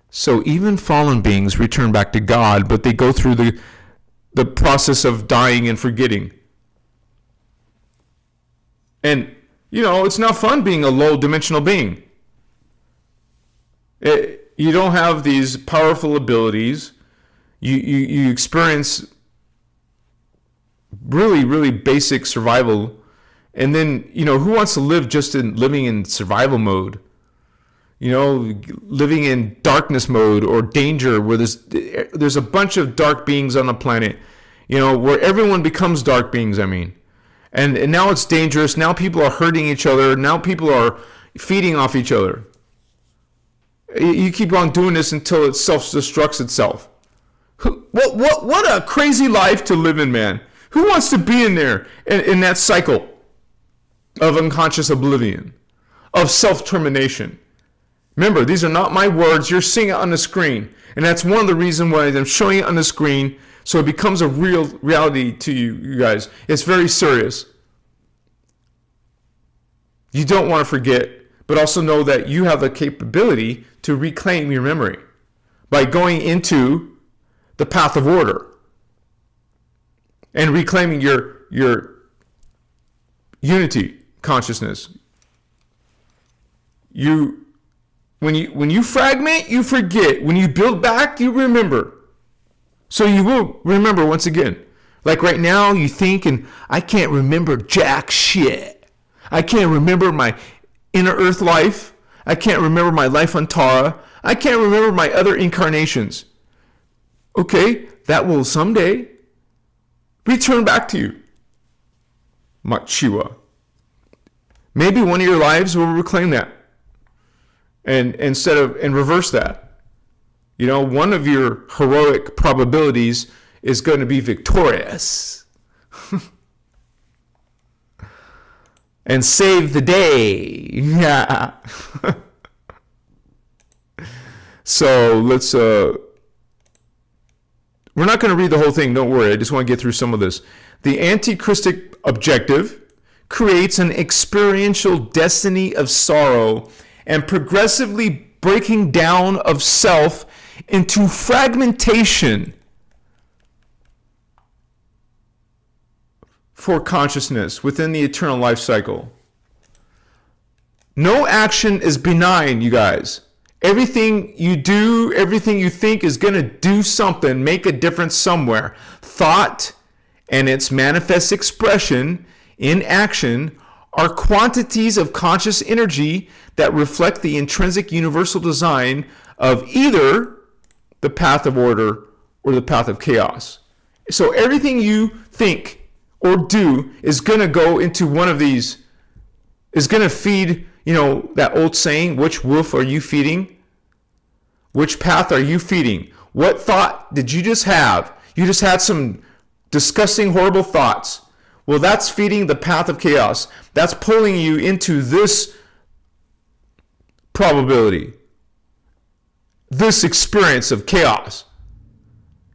So even fallen beings return back to God, but they go through the process of dying and forgetting. And, it's not fun being a low-dimensional being. You don't have these powerful abilities. You experience really, really basic survival. And then, who wants to live just living in survival mode? Living in darkness mode or danger, where there's a bunch of dark beings on the planet, where everyone becomes dark beings, And now it's dangerous. Now people are hurting each other. Now people are feeding off each other. You keep on doing this until it self-destructs itself. What a crazy life to live in, man. Who wants to be in there, in that cycle of unconscious oblivion, of self-termination? Remember, these are not my words. You're seeing it on the screen. And that's one of the reasons why I'm showing it on the screen, so it becomes a real reality to you guys. It's very serious. You don't want to forget, but also know that you have the capability to reclaim your memory by going into the path of order and reclaiming your unity consciousness. When you fragment, you forget. When you build back, you remember. So you will remember once again. Like right now, you think, and I can't remember jack shit. I can't remember my inner earth life. I can't remember my life on Tara. I can't remember my other incarnations. Okay, that will someday return back to you. Machiwa. Maybe one of your lives will reclaim that. And reverse that. You know, one of your heroic probabilities is going to be victorious. And save the day. Yeah. So let's we're not going to read the whole thing, don't worry. I just want to get through some of this. The anti-Christic objective creates an experiential destiny of sorrow and progressively breaking down of self into fragmentation for consciousness within the eternal life cycle. No action is benign, you guys. Everything you do, everything you think is going to do something, make a difference somewhere. Thought and its manifest expression in action are quantities of conscious energy that reflect the intrinsic universal design of either the path of order or the path of chaos. So everything you think or do is going to go into one of these, is going to feed, you know, that old saying, which wolf are you feeding? Which path are you feeding? What thought did you just have? You just had some disgusting, horrible thoughts. Well, that's feeding the path of chaos. That's pulling you into this probability, this experience of chaos.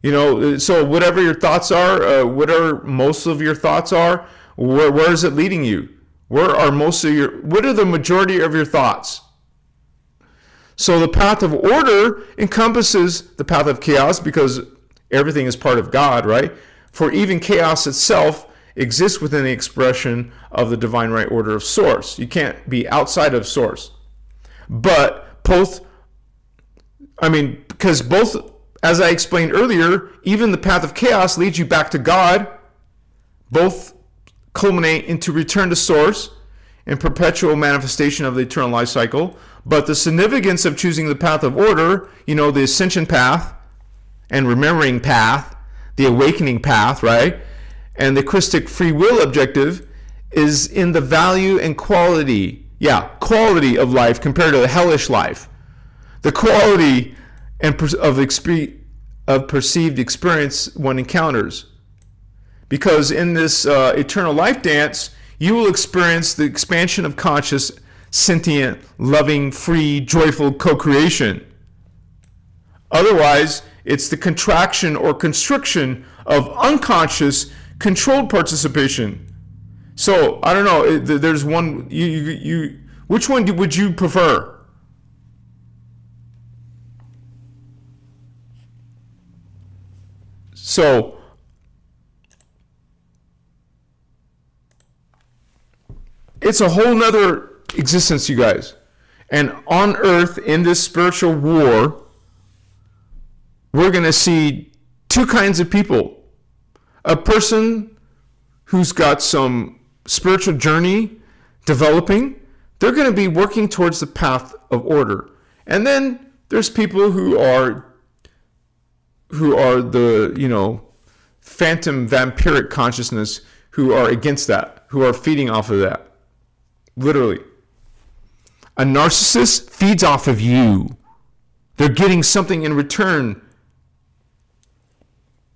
You know, so whatever your thoughts are, whatever most of your thoughts are, where is it leading you? What are the majority of your thoughts? So the path of order encompasses the path of chaos because everything is part of God, right? For even chaos itself exists within the expression of the divine right order of source. You can't be outside of source. But because both, as I explained earlier, even the path of chaos leads you back to God. Both culminate into return to source and perpetual manifestation of the eternal life cycle. But the significance of choosing the path of order, you know, the ascension path and remembering path, the awakening path, right? And the Christic free will objective is in the value and quality of life compared to the hellish life. The quality of perceived experience one encounters. Because in this eternal life dance, you will experience the expansion of conscious, sentient, loving, free, joyful co-creation. Otherwise, it's the contraction or constriction of unconscious, controlled participation. So, I don't know, there's one, which one would you prefer? So, it's a whole nother existence, you guys. And on earth, in this spiritual war, we're going to see two kinds of people. A person who's got some spiritual journey developing, they're going to be working towards the path of order. And then there's people who are the, you know, phantom vampiric consciousness, who are against that, who are feeding off of that. Literally. A narcissist feeds off of you. They're getting something in return.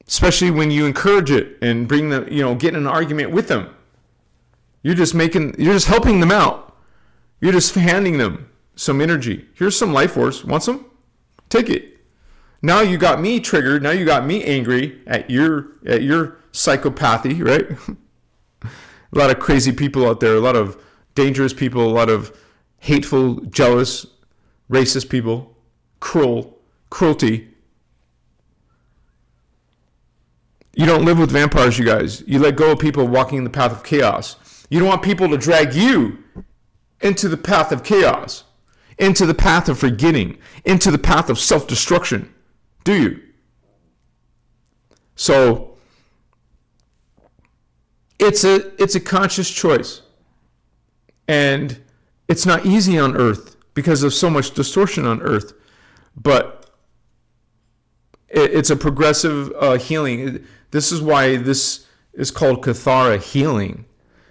Especially when you encourage it and bring them, you know, get in an argument with them. You're just helping them out. You're just handing them some energy. Here's some life force. Want some? Take it. Now you got me triggered. Now you got me angry at your psychopathy, right? A lot of crazy people out there. A lot of dangerous people. A lot of hateful, jealous, racist people. Cruelty. You don't live with vampires, you guys. You let go of people walking the path of chaos. You don't want people to drag you into the path of chaos, into the path of forgetting, into the path of self-destruction. Do you? So, it's a conscious choice. And it's not easy on earth because of so much distortion on earth. But it's a progressive healing. This is why this is called Kathara healing,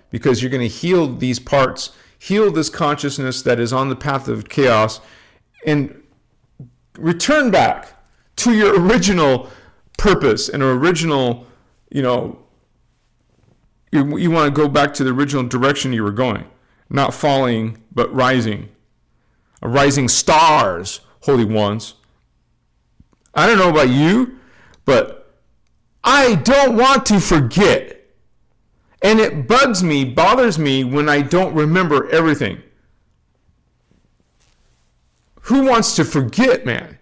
because you're going to heal these parts, heal this consciousness that is on the path of chaos, and return back to your original purpose and original, you want to go back to the original direction you were going, not falling, but rising. Rising stars, holy ones. I don't know about you, but I don't want to forget. And it bothers me when I don't remember everything. Who wants to forget, man?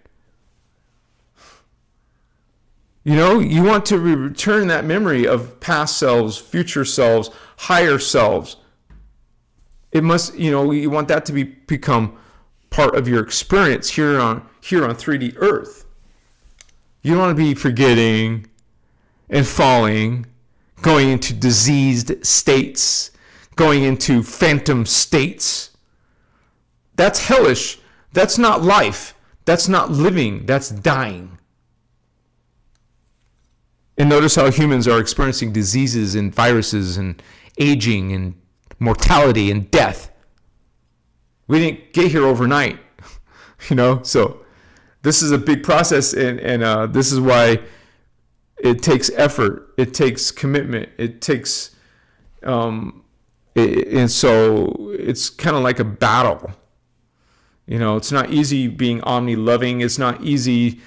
You want to return that memory of past selves, future selves, higher selves. It must, you want that to become part of your experience here on 3D Earth. You don't want to be forgetting and falling, going into diseased states, going into phantom states. That's hellish. That's not life. That's not living. That's dying. And notice how humans are experiencing diseases and viruses and aging and mortality and death. We didn't get here overnight, so this is a big process, and this is why it takes effort, it takes commitment, it takes, and so it's kind of like a battle. It's not easy being omni-loving. It's not easy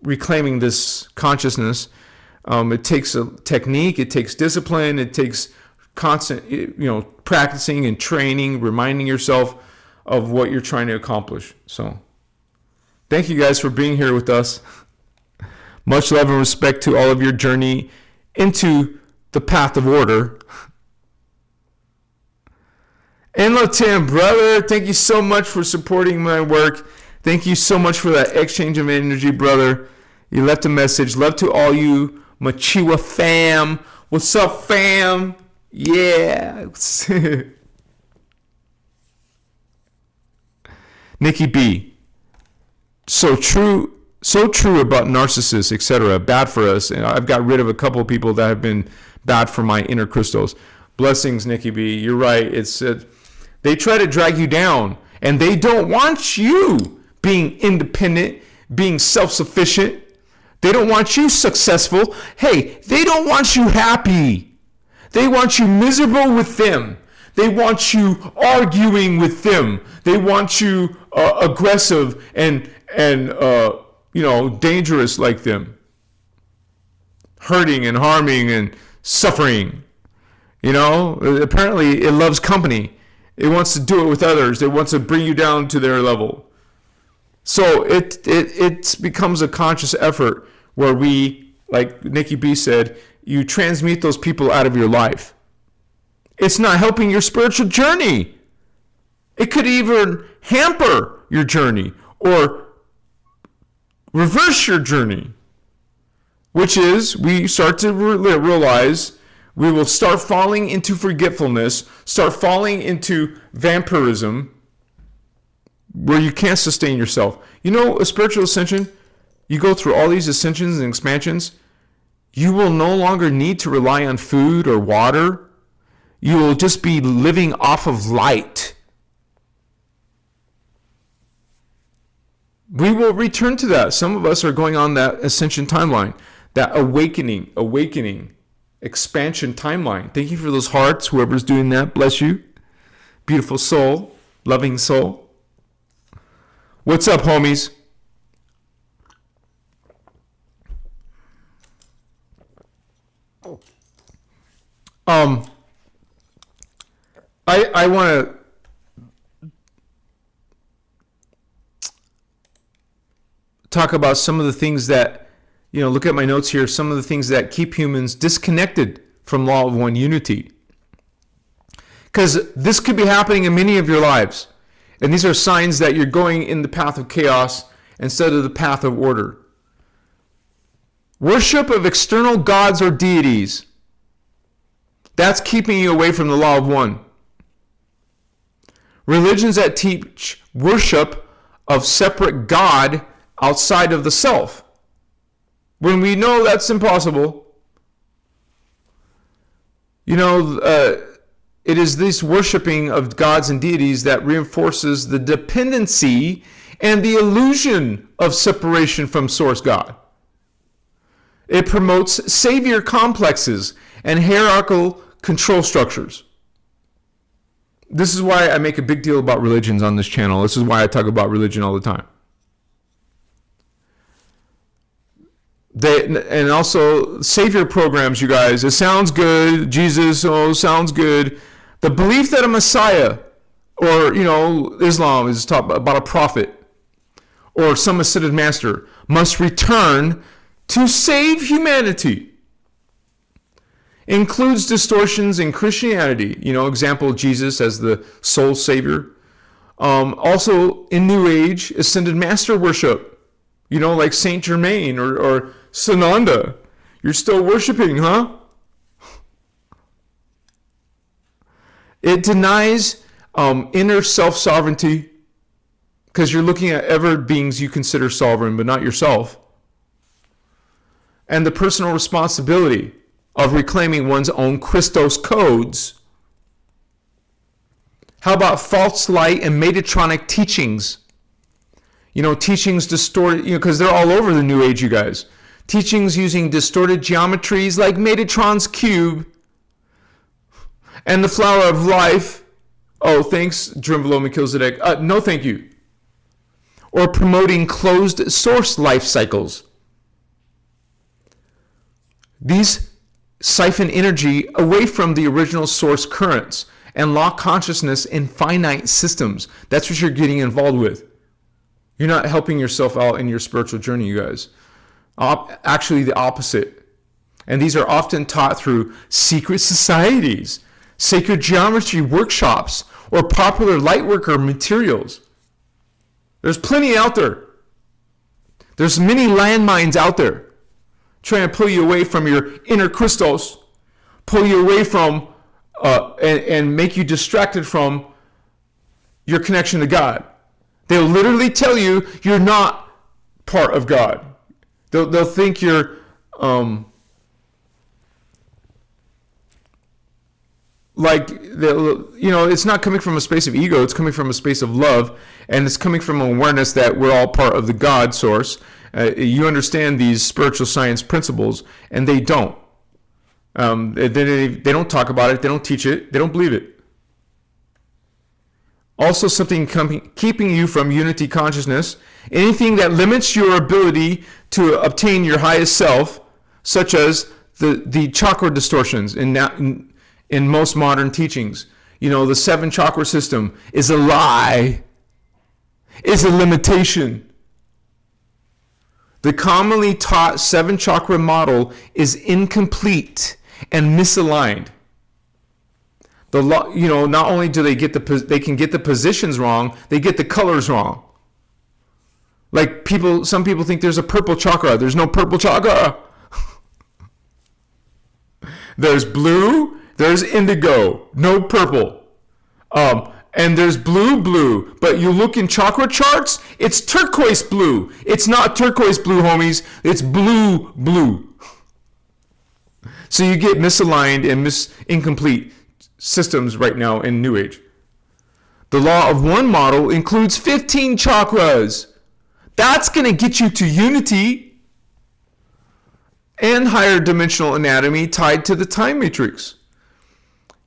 reclaiming this consciousness. It takes a technique, it takes discipline, it takes constant, practicing and training, reminding yourself of what you're trying to accomplish. So thank you guys for being here with us. Much love and respect to all of your journey into the path of order. And Tim, brother, thank you so much for supporting my work. Thank you so much for that exchange of energy, brother. You left a message. Love to all you Machiwa fam. What's up, fam? Yeah. Nikki B. So true about narcissists, etc. Bad for us. And I've got rid of a couple of people that have been bad for my inner Christos. Blessings, Nikki B. You're right. It's they try to drag you down, and they don't want you being independent, being self-sufficient. They don't want you successful. Hey, they don't want you happy. They want you miserable with them. They want you arguing with them. They want you aggressive and dangerous like them. Hurting and harming and suffering. Apparently it loves company. It wants to do it with others. It wants to bring you down to their level. So it becomes a conscious effort where we, like Nikki B said, you transmute those people out of your life. It's not helping your spiritual journey. It could even hamper your journey or reverse your journey, which is we start to realize we will start falling into forgetfulness, start falling into vampirism, where you can't sustain yourself. A spiritual ascension, you go through all these ascensions and expansions, you will no longer need to rely on food or water. You will just be living off of light. We will return to that. Some of us are going on that ascension timeline, that awakening, expansion timeline. Thank you for those hearts, whoever's doing that. Bless you. Beautiful soul, loving soul. What's up, homies? I want to talk about some of the things that, look at my notes here, some of the things that keep humans disconnected from law of one unity. Because this could be happening in many of your lives. And these are signs that you're going in the path of chaos instead of the path of order. Worship of external gods or deities, That's keeping you away from the law of one. Religions that teach worship of separate God outside of the self, when we know that's impossible. It is this worshiping of gods and deities that reinforces the dependency and the illusion of separation from source God. It promotes savior complexes and hierarchical control structures. This is why I make a big deal about religions on this channel. This is why I talk about religion all the time. And also savior programs, you guys. It sounds good. Jesus, sounds good. The belief that a Messiah, or Islam is taught about a prophet or some ascended master, must return to save humanity, includes distortions in Christianity. Example, Jesus as the sole savior. Also in New Age, ascended master worship, like Saint Germain or Sananda. You're still worshiping, huh? It denies inner self-sovereignty, because you're looking at ever beings you consider sovereign, but not yourself. And the personal responsibility of reclaiming one's own Christos codes. How about false light and Metatronic teachings? Teachings distorted, because they're all over the New Age, you guys. Teachings using distorted geometries like Metatron's cube and the flower of life. Oh, thanks, Drimvalo Melchizedek. No, thank you. Or promoting closed source life cycles. These siphon energy away from the original source currents and lock consciousness in finite systems. That's what you're getting involved with. You're not helping yourself out in your spiritual journey, you guys. Actually, the opposite. And these are often taught through secret societies, sacred geometry workshops, or popular lightworker materials. There's plenty out there. There's many landmines out there trying to pull you away from your inner Christos, pull you away from and make you distracted from your connection to God. They'll literally tell you you're not part of God. They'll think you're it's not coming from a space of ego. It's coming from a space of love, and it's coming from awareness that we're all part of the God source. You understand these spiritual science principles, and they don't. They don't talk about it. They don't teach it. They don't believe it. Also, something keeping you from unity consciousness. Anything that limits your ability to obtain your highest self, such as the chakra distortions in most modern teachings. The 7 chakra system is a lie. It's a limitation. The commonly taught 7 chakra model is incomplete and misaligned. Not only do they can get the positions wrong, they get the colors wrong. Like some people think there's a purple chakra. There's no purple chakra. There's blue, there's indigo, no purple. And there's blue, but you look in chakra charts, it's turquoise blue. It's not turquoise blue, homies. It's blue. So you get misaligned and incomplete systems right now in New Age. The law of one model includes 15 chakras. That's going to get you to unity and higher dimensional anatomy tied to the time matrix.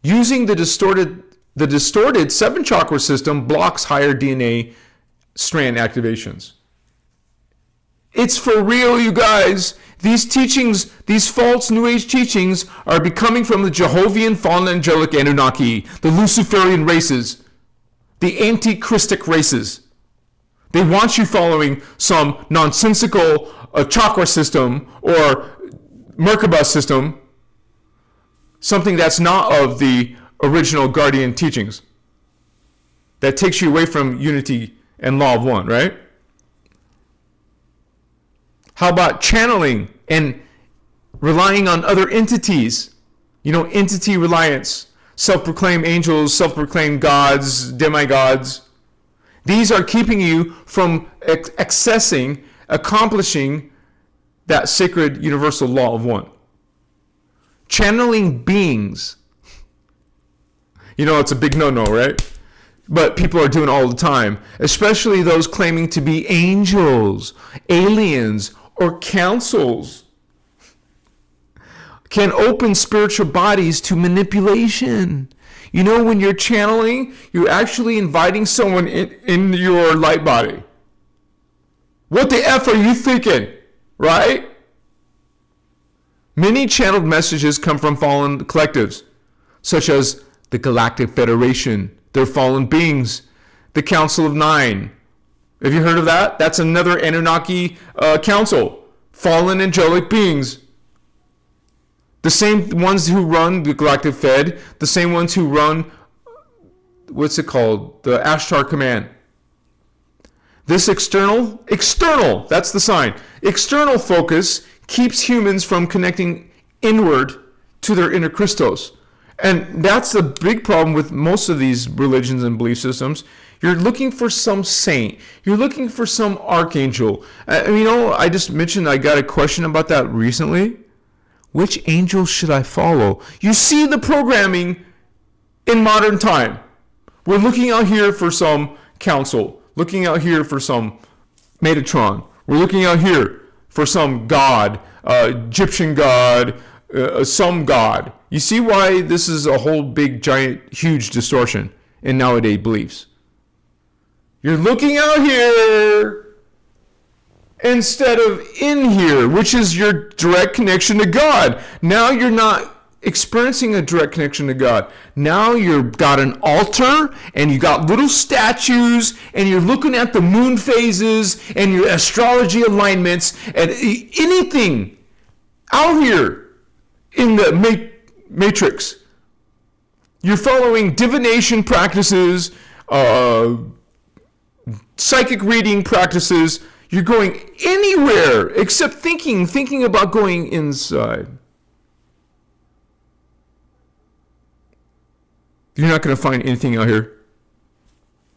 Using the distorted 7 chakra system blocks higher DNA strand activations. It's for real, you guys. These teachings, these false New Age teachings, are becoming from the Jehovian fallen angelic Anunnaki, the Luciferian races, the anti-Christic races. They want you following some nonsensical chakra system or Merkaba system, something that's not of the original guardian teachings, that takes you away from unity and law of one, right? How about channeling and relying on other entities Entity reliance, self-proclaimed angels, self-proclaimed gods, demigods. These are keeping you from accomplishing that sacred universal law of one. Channeling beings. It's a big no-no, right? But people are doing it all the time, especially those claiming to be angels, aliens, or councils. Can open spiritual bodies to manipulation. When you're channeling, you're actually inviting someone in your light body. What the F are you thinking? Right? Many channeled messages come from fallen collectives, such as the Galactic Federation, their fallen beings, the Council of Nine. Have you heard of that? That's another Anunnaki council. Fallen angelic beings. The same ones who run the Galactic Fed, the same ones who run, what's it called? The Ashtar Command. This external, that's the sign. External focus keeps humans from connecting inward to their inner Christos. And that's the big problem with most of these religions and belief systems. You're looking for some saint. You're looking for some archangel. I just mentioned I got a question about that recently. Which angel should I follow? You see the programming in modern time. We're looking out here for some council, looking out here for some Metatron. We're looking out here for some god, Egyptian god, some god. You see why this is a whole big, giant, huge distortion in nowadays beliefs. You're looking out here instead of in here, which is your direct connection to God. Now you're not experiencing a direct connection to God. Now you've got an altar and you got little statues and you're looking at the moon phases and your astrology alignments and anything out here in the matrix. You're following divination practices, psychic reading practices. You're going anywhere except thinking about going inside. You're not going to find anything out here.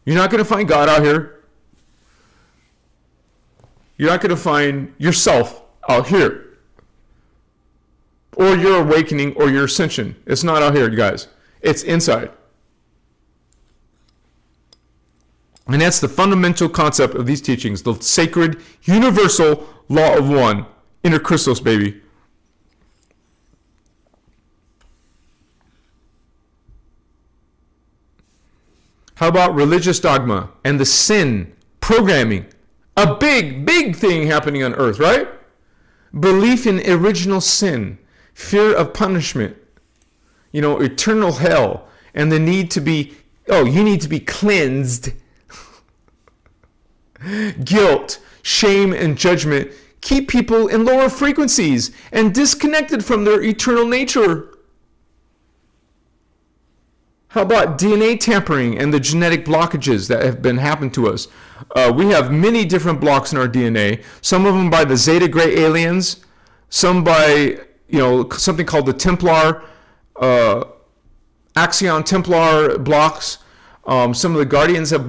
You're not going to find God out here. You're not going to find yourself out here. Or your awakening or your ascension. It's not out here, you guys. It's inside. And that's the fundamental concept of these teachings, the sacred, universal law of one. Inner Christos, baby. How about religious dogma and the sin programming? A big, big thing happening on earth, right? Belief in original sin, fear of punishment, eternal hell, and the need to be, you need to be cleansed. Guilt, shame, and judgment keep people in lower frequencies and disconnected from their eternal nature. How about DNA tampering and the genetic blockages that have been happened to us? We have many different blocks in our DNA. Some of them by the Zeta Gray aliens, some by something called the Templar, Axion Templar blocks. Some of the Guardians have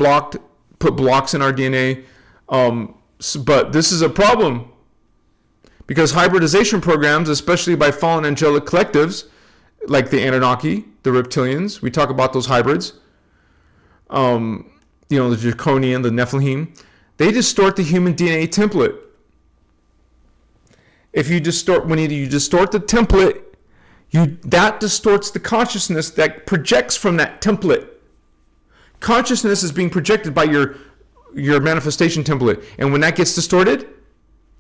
put blocks in our DNA. But this is a problem because hybridization programs, especially by fallen angelic collectives like the Anunnaki, the reptilians, we talk about those hybrids, the Draconian, the Nephilim, they distort the human DNA template. When you distort the template, that distorts the consciousness that projects from that template. Consciousness is being projected by your manifestation template. And when that gets distorted,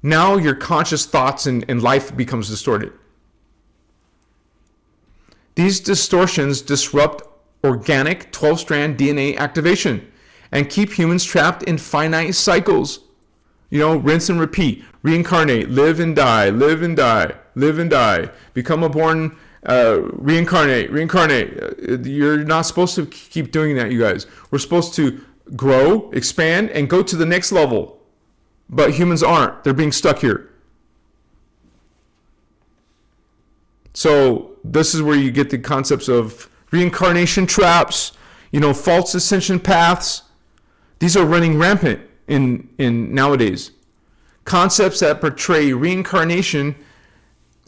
now your conscious thoughts and life becomes distorted. These distortions disrupt organic 12-strand DNA activation and keep humans trapped in finite cycles. Rinse and repeat, reincarnate, live and die, live and die, live and die, become a born, reincarnate. You're not supposed to keep doing that, you guys. We're supposed to grow, expand, and go to the next level. But humans aren't. They're being stuck here. So this is where you get the concepts of reincarnation traps, false ascension paths. These are running rampant in nowadays. Concepts that portray reincarnation,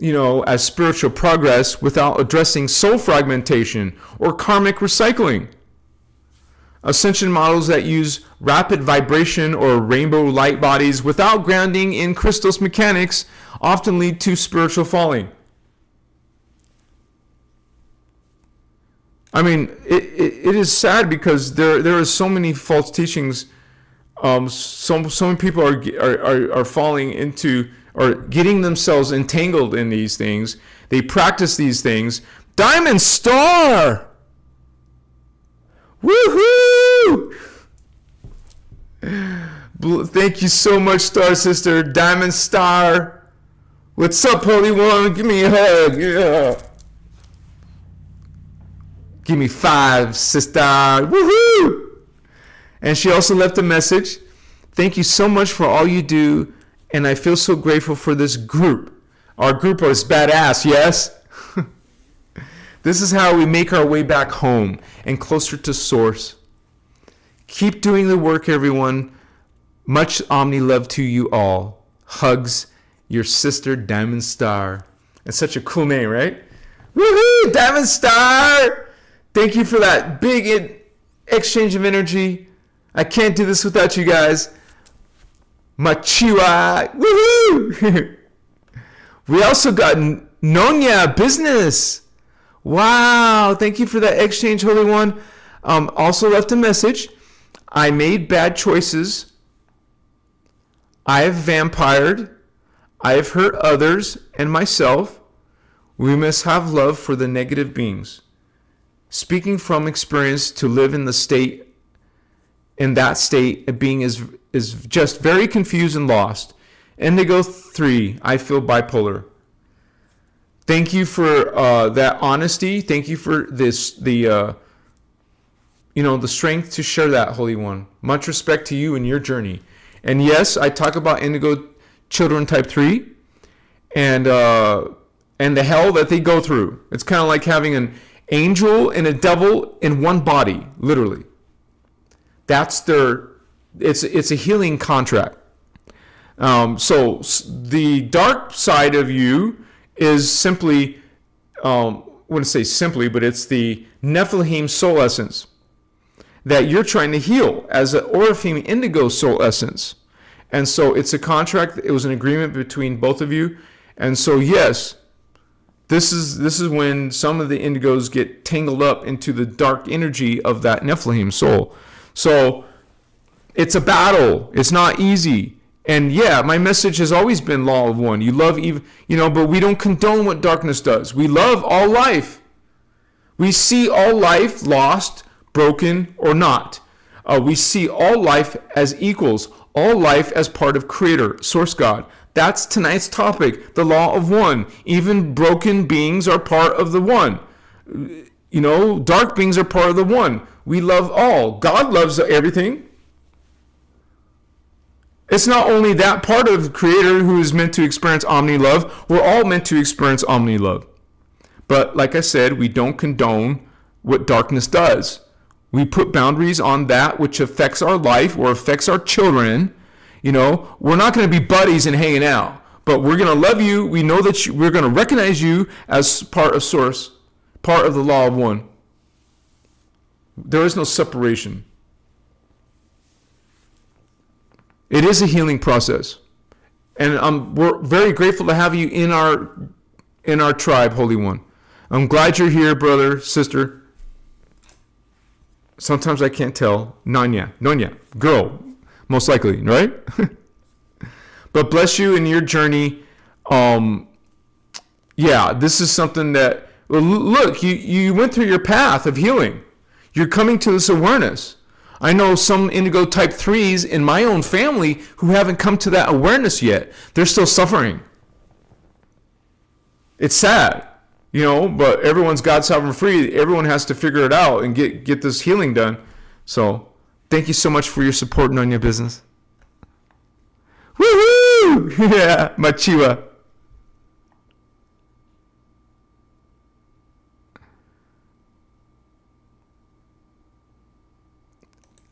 as spiritual progress without addressing soul fragmentation or karmic recycling. Ascension models that use rapid vibration or rainbow light bodies without grounding in Christos mechanics often lead to spiritual falling. I mean, it is sad because there are so many false teachings. So many people are falling into or getting themselves entangled in these things. They practice these things. Diamond Star! Woohoo! Thank you so much, Star Sister. Diamond Star. What's up, Holy One? Give me a hug. Yeah. Give me 5, sister. Woohoo! And she also left a message. Thank you so much for all you do, and I feel so grateful for this group. Our group is badass, yes? This is how we make our way back home and closer to Source. Keep doing the work, everyone. Much Omni love to you all. Hugs, your sister, Diamond Star. It's such a cool name, right? Woohoo! Diamond Star! Thank you for that big exchange of energy. I can't do this without you guys. Machiwa. Woohoo! We also got Nonya Business. Wow. Thank you for that exchange, Holy One. Also left a message. I made bad choices. I have vampired. I have hurt others and myself. We must have love for the negative beings. Speaking from experience, to live in that state, a being is just very confused and lost. Indigo 3, I feel bipolar. Thank you for that honesty. Thank you for the strength to share that, Holy One. Much respect to you and your journey. And yes, I talk about Indigo children type 3 and the hell that they go through. It's kind of like having an angel and a devil in one body, literally. That's it's a healing contract. So the dark side of you is simply, I wouldn't say simply, but it's the Nephilim soul essence that you're trying to heal as an Orifeme Indigo soul essence. And so it's a contract. It was an agreement between both of you. And so yes, this is when some of the indigos get tangled up into the dark energy of that Nephilim soul. So it's a battle. It's not easy. And yeah, my message has always been law of one. You love even, but we don't condone what darkness does. We love all life. We see all life lost, broken, or not. We see all life as equals, all life as part of Creator, Source God. That's tonight's topic, the law of one. Even broken beings are part of the one. Dark beings are part of the one. We love all. God loves everything. It's not only that part of the Creator who is meant to experience Omni love. We're all meant to experience Omni love. But like I said, we don't condone what darkness does. We put boundaries on that which affects our life or affects our children. We're not going to be buddies and hanging out, but we're going to love you. We know that we're going to recognize you as part of Source, part of the law of one. There is no separation. It is a healing process. And we're very grateful to have you in our tribe, Holy One. I'm glad you're here, brother, sister. Sometimes I can't tell. Nonya, girl, most likely, right? But bless you in your journey. This is something that, look, you went through your path of healing. You're coming to this awareness. I know some indigo type 3s in my own family who haven't come to that awareness yet. They're still suffering. It's sad, but everyone's God sovereign free. Everyone has to figure it out and get this healing done. So thank you so much for your support on your business. Woohoo! Yeah, Machiwa.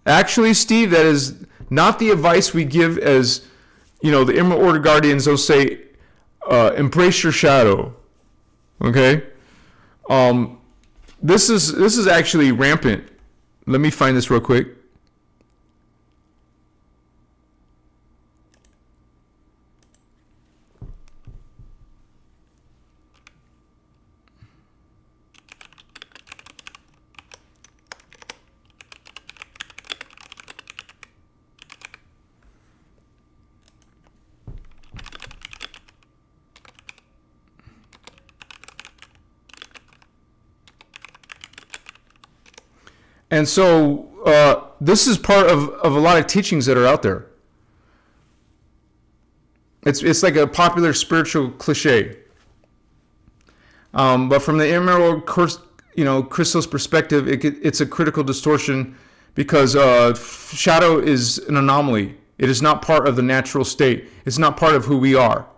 Actually, Steve, that is not the advice we give as, the Emerald Order Guardians. They'll say, embrace your shadow. Okay? This is actually rampant. Let me find this real quick. And so this is part of a lot of teachings that are out there. It's like a popular spiritual cliche. But from the Emerald Christos perspective, it's a critical distortion because shadow is an anomaly. It is not part of the natural state. It's not part of who we are.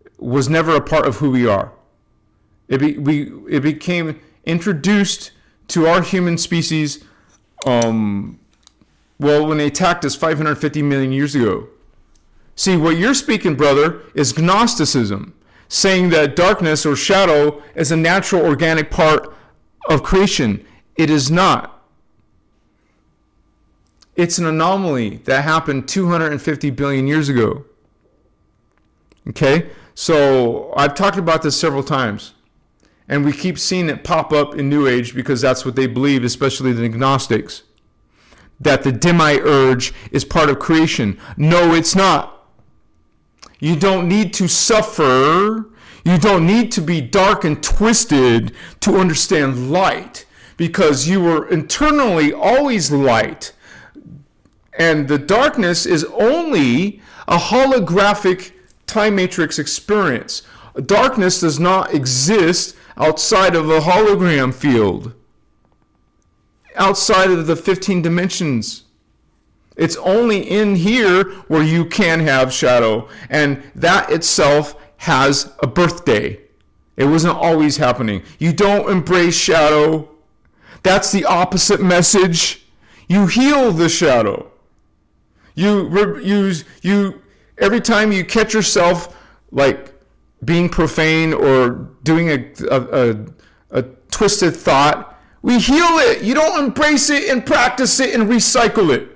It was never a part of who we are. It became introduced to our human species, when they attacked us 550 million years ago. See, what you're speaking, brother, is Gnosticism, saying that darkness or shadow is a natural organic part of creation. It is not. It's an anomaly that happened 250 billion years ago. Okay? So I've talked about this several times. And we keep seeing it pop up in New Age because that's what they believe, especially the Gnostics. That the demiurge is part of creation. No, it's not. You don't need to suffer. You don't need to be dark and twisted to understand light. Because you were internally always light. And the darkness is only a holographic time matrix experience. Darkness does not exist outside of a hologram field, outside of the 15 dimensions. It's only in here where you can have shadow, and that itself has a birthday. It wasn't always happening. You don't embrace shadow. That's the opposite message. You heal the shadow. You every time you catch yourself like being profane or doing a twisted thought, we heal it. You don't embrace it and practice it and recycle it.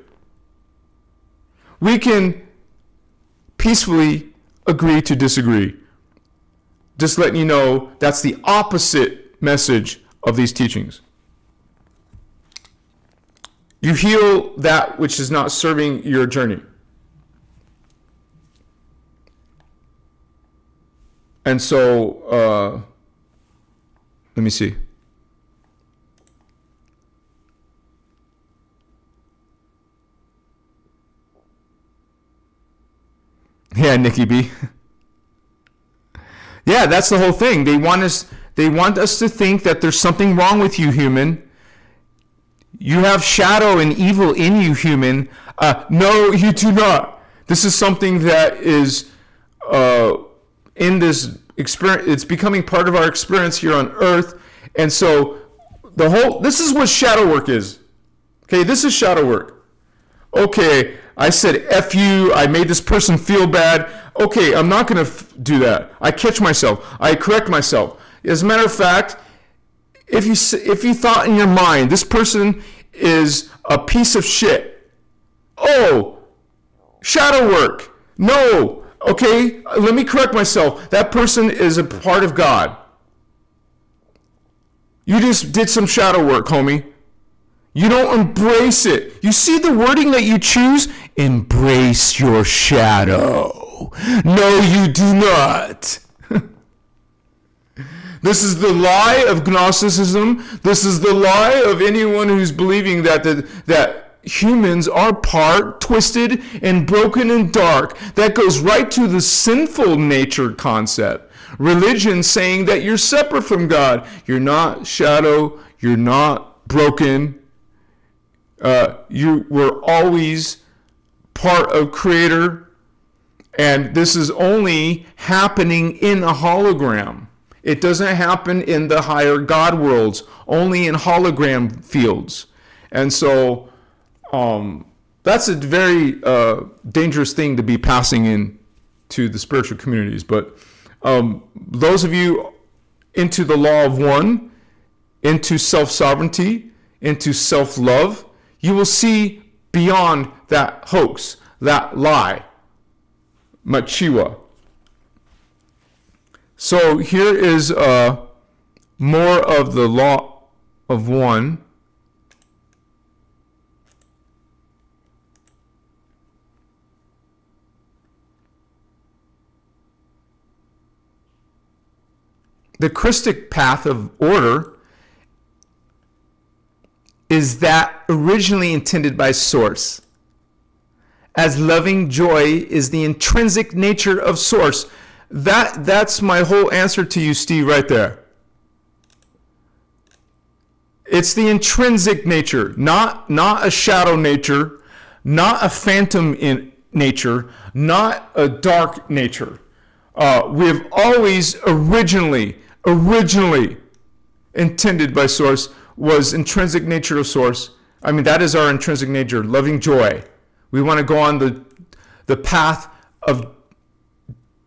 We can peacefully agree to disagree. Just letting you know that's the opposite message of these teachings. You heal that which is not serving your journey. And so, let me see. Yeah, Nikki B. Yeah, that's the whole thing. They want us to think that there's something wrong with you, human. You have shadow and evil in you, human. No, you do not. This is something that is in this experience. It's becoming part of our experience here on Earth. And so this is what shadow work is. Okay, this is shadow work. Okay, I said F you, I made this person feel bad. Okay, I'm not going to do that. I catch myself. I correct myself. As a matter of fact, if you thought in your mind, this person is a piece of shit. Oh, shadow work. No. Okay, let me correct myself. That person is a part of God. You just did some shadow work, homie. You don't embrace it. You see the wording that you choose? Embrace your shadow. No, you do not. This is the lie of Gnosticism. This is the lie of anyone who's believing that humans are part twisted and broken and dark. That goes right to the sinful nature concept. Religion saying that you're separate from God. You're not shadow. You're not broken. You were always part of Creator. And this is only happening in a hologram. It doesn't happen in the higher God worlds, only in hologram fields. And so That's a very dangerous thing to be passing in to the spiritual communities. But those of you into the law of one, into self-sovereignty, into self-love, you will see beyond that hoax, that lie, machiwa. So here is more of the law of one. The Christic path of order is that originally intended by Source, as loving joy is the intrinsic nature of Source. That's my whole answer to you, Steve, right there. It's the intrinsic nature, not a shadow nature, not a phantom in nature, not a dark nature. We've always originally intended by Source was intrinsic nature of Source. I mean, that is our intrinsic nature, loving joy. We want to go on the path of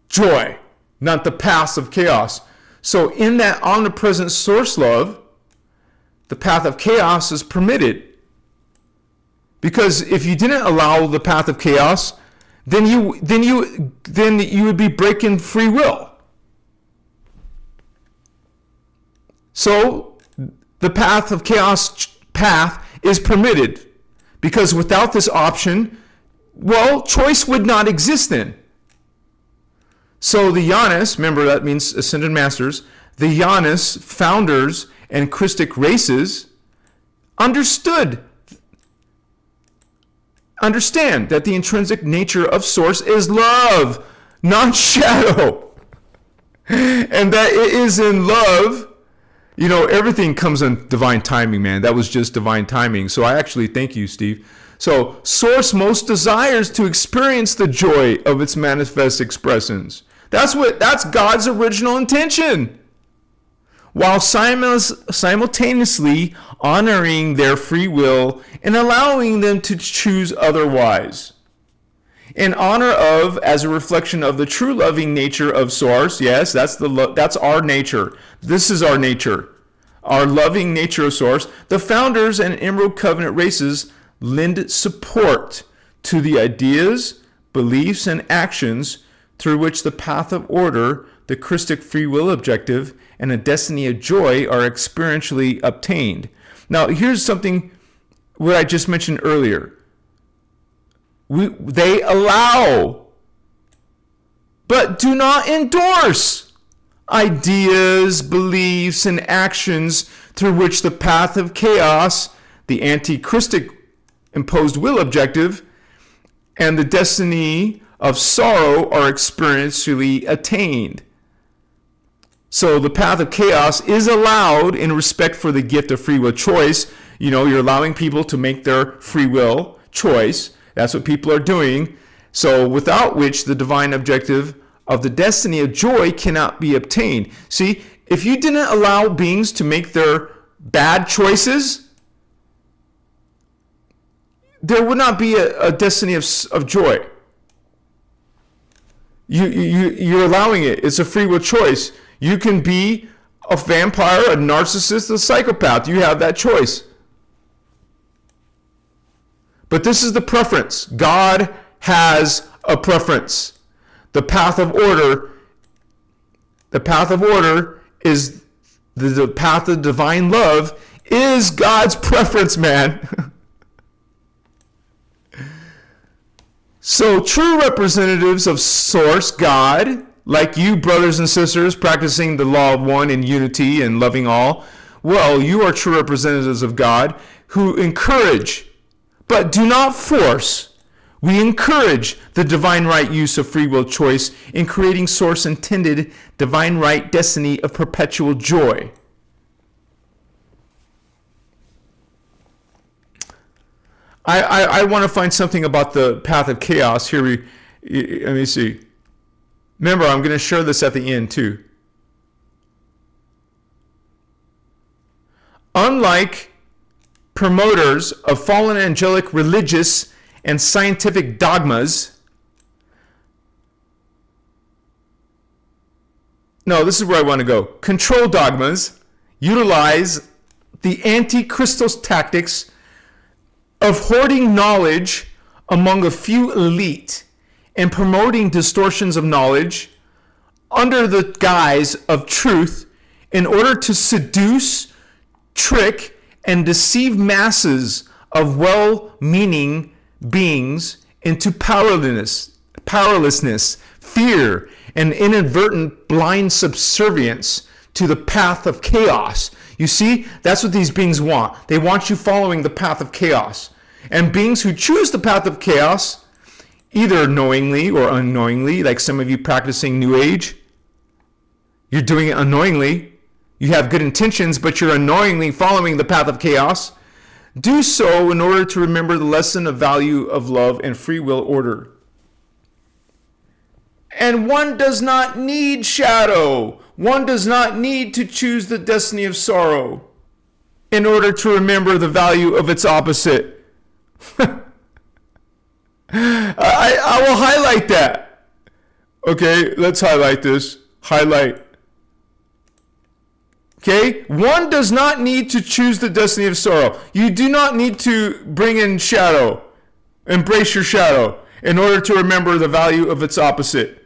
joy, not the path of chaos. So in that omnipresent Source love, the path of chaos is permitted. Because if you didn't allow the path of chaos, then you would be breaking free will. So the path of chaos path is permitted, because without this option, well, choice would not exist then. So the Oneness, remember that means Ascended Masters, the Oneness founders and Christic races understand that the intrinsic nature of Source is love, not shadow. And that it is in love. You know, everything comes in divine timing, man. That was just divine timing. So I actually thank you, Steve. So Source most desires to experience the joy of its manifest expressions. That's God's original intention. While simultaneously honoring their free will and allowing them to choose otherwise. In honor of, as a reflection of the true loving nature of Source, yes, that's our nature. This is our nature, our loving nature of Source. The founders and Emerald Covenant races lend support to the ideas, beliefs, and actions through which the path of order, the Christic free will objective, and a destiny of joy are experientially obtained. Now, here's something what I just mentioned earlier. They allow, but do not endorse ideas, beliefs, and actions through which the path of chaos, the anti-Christic imposed will objective, and the destiny of sorrow are experientially attained. So the path of chaos is allowed in respect for the gift of free will choice. You know, you're allowing people to make their free will choice. That's what people are doing. So without which the divine objective of the destiny of joy cannot be obtained. See, if you didn't allow beings to make their bad choices, there would not be a destiny of joy. You're allowing it. It's a free will choice. You can be a vampire, a narcissist, a psychopath. You have that choice. But this is the preference. God has a preference. The path of order is the path of divine love is God's preference, man. So true representatives of Source, God, like you, brothers and sisters, practicing the law of one in unity and loving all, well, you are true representatives of God who encourage, but do not force. We encourage the divine right use of free will choice in creating Source intended divine right destiny of perpetual joy. I want to find something about the path of chaos. Here let me see. Remember, I'm going to share this at the end too. Unlike promoters of fallen angelic religious and scientific dogmas. No, this is where I want to go. Control dogmas utilize the anti-Christos tactics of hoarding knowledge among a few elite and promoting distortions of knowledge under the guise of truth in order to seduce, trick, and deceive masses of well-meaning beings into powerlessness, fear, and inadvertent blind subservience to the path of chaos. You see, that's what these beings want. They want you following the path of chaos. And beings who choose the path of chaos, either knowingly or unknowingly, like some of you practicing New Age, you're doing it unknowingly. You have good intentions, but you're unknowingly following the path of chaos. Do so in order to remember the lesson of value of love and free will order. And one does not need shadow. One does not need to choose the destiny of sorrow in order to remember the value of its opposite. I will highlight that. Okay, let's highlight this. Highlight. Okay, one does not need to choose the destiny of sorrow. You do not need to bring in shadow, embrace your shadow, in order to remember the value of its opposite.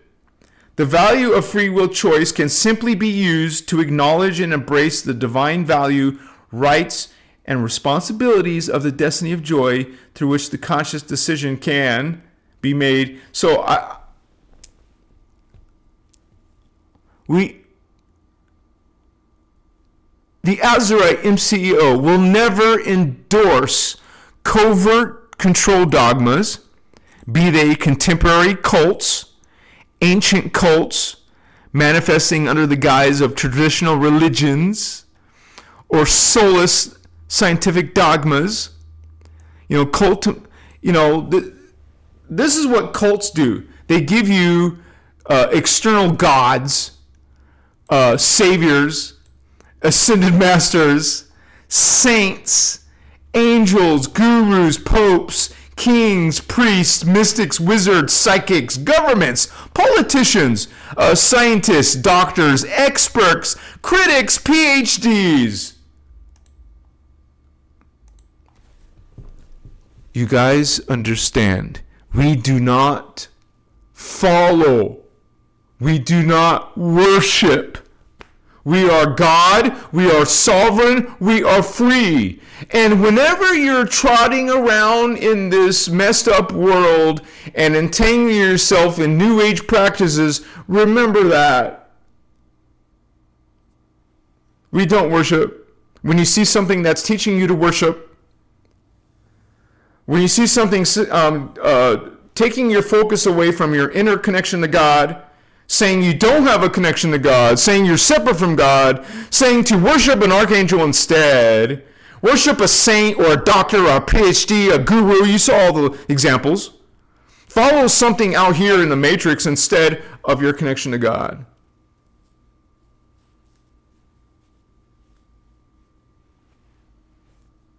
The value of free will choice can simply be used to acknowledge and embrace the divine value, rights, and responsibilities of the destiny of joy through which the conscious decision can be made. So the Azurite MCEO will never endorse covert control dogmas, be they contemporary cults, ancient cults manifesting under the guise of traditional religions, or soulless scientific dogmas. This is what cults do. They give you external gods, saviors, ascended masters, saints, angels, gurus, popes, kings, priests, mystics, wizards, psychics, governments, politicians, scientists, doctors, experts, critics, PhDs. You guys understand, we do not follow. We do not worship. We are God, we are sovereign, we are free. And whenever you're trotting around in this messed up world and entangling yourself in New Age practices, remember that. We don't worship. When you see something that's teaching you to worship, when you see something taking your focus away from your inner connection to God, saying you don't have a connection to God, saying you're separate from God, saying to worship an archangel instead, worship a saint or a doctor or a PhD, a guru, you saw all the examples. Follow something out here in the matrix instead of your connection to God.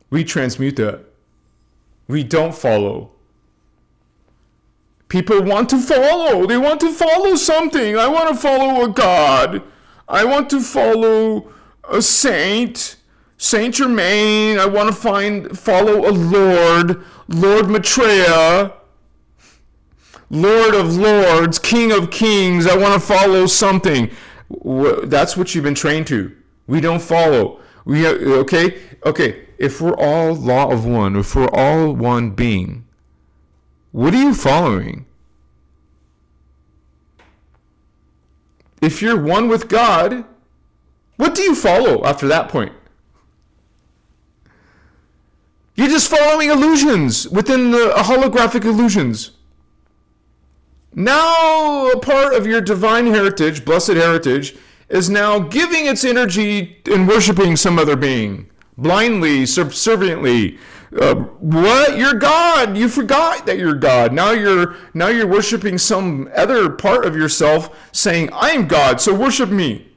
We transmute that. We don't follow. People want to follow. They want to follow something. I want to follow a God. I want to follow a saint, Saint Germain. I want to follow a Lord, Lord Maitreya, Lord of Lords, King of Kings. I want to follow something. That's what you've been trained to. We don't follow. Okay. If we're all law of one, if we're all one being, what are you following? If you're one with God, what do you follow after that point? You're just following illusions within the holographic illusions. Now a part of your divine heritage, blessed heritage, is now giving its energy and worshiping some other being. Blindly, subserviently. What? You're God. You forgot that you're God. Now you're worshiping some other part of yourself, saying, I am God, so worship me.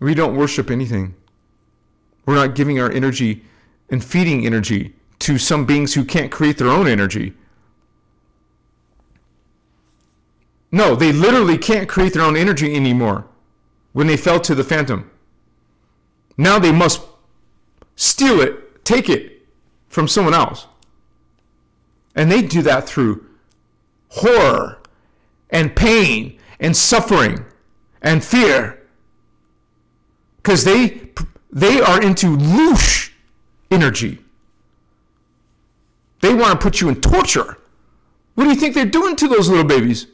We don't worship anything. We're not giving our energy and feeding energy to some beings who can't create their own energy. No, they literally can't create their own energy anymore when they fell to the phantom. Now they must steal it, take it from someone else. And they do that through horror and pain and suffering and fear. Because they are into louche energy. They want to put you in torture. What do you think they're doing to those little babies?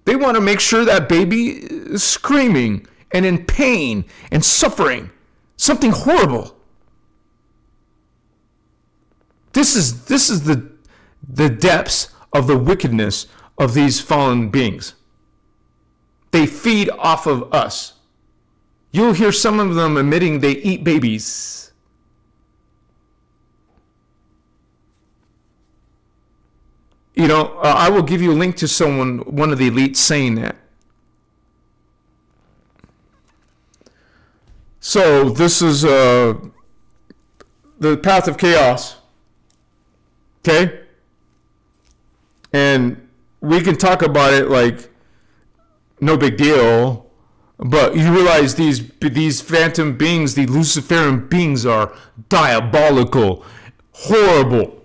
They want to make sure that baby is screaming and in pain and suffering. Something horrible. This is the depths of the wickedness of these fallen beings. They feed off of us. You'll hear some of them admitting they eat babies. You know, I will give you a link to one of the elites saying that. So this is the path of chaos. Okay? And we can talk about it like no big deal, but you realize these phantom beings, the Luciferian beings, are diabolical, horrible.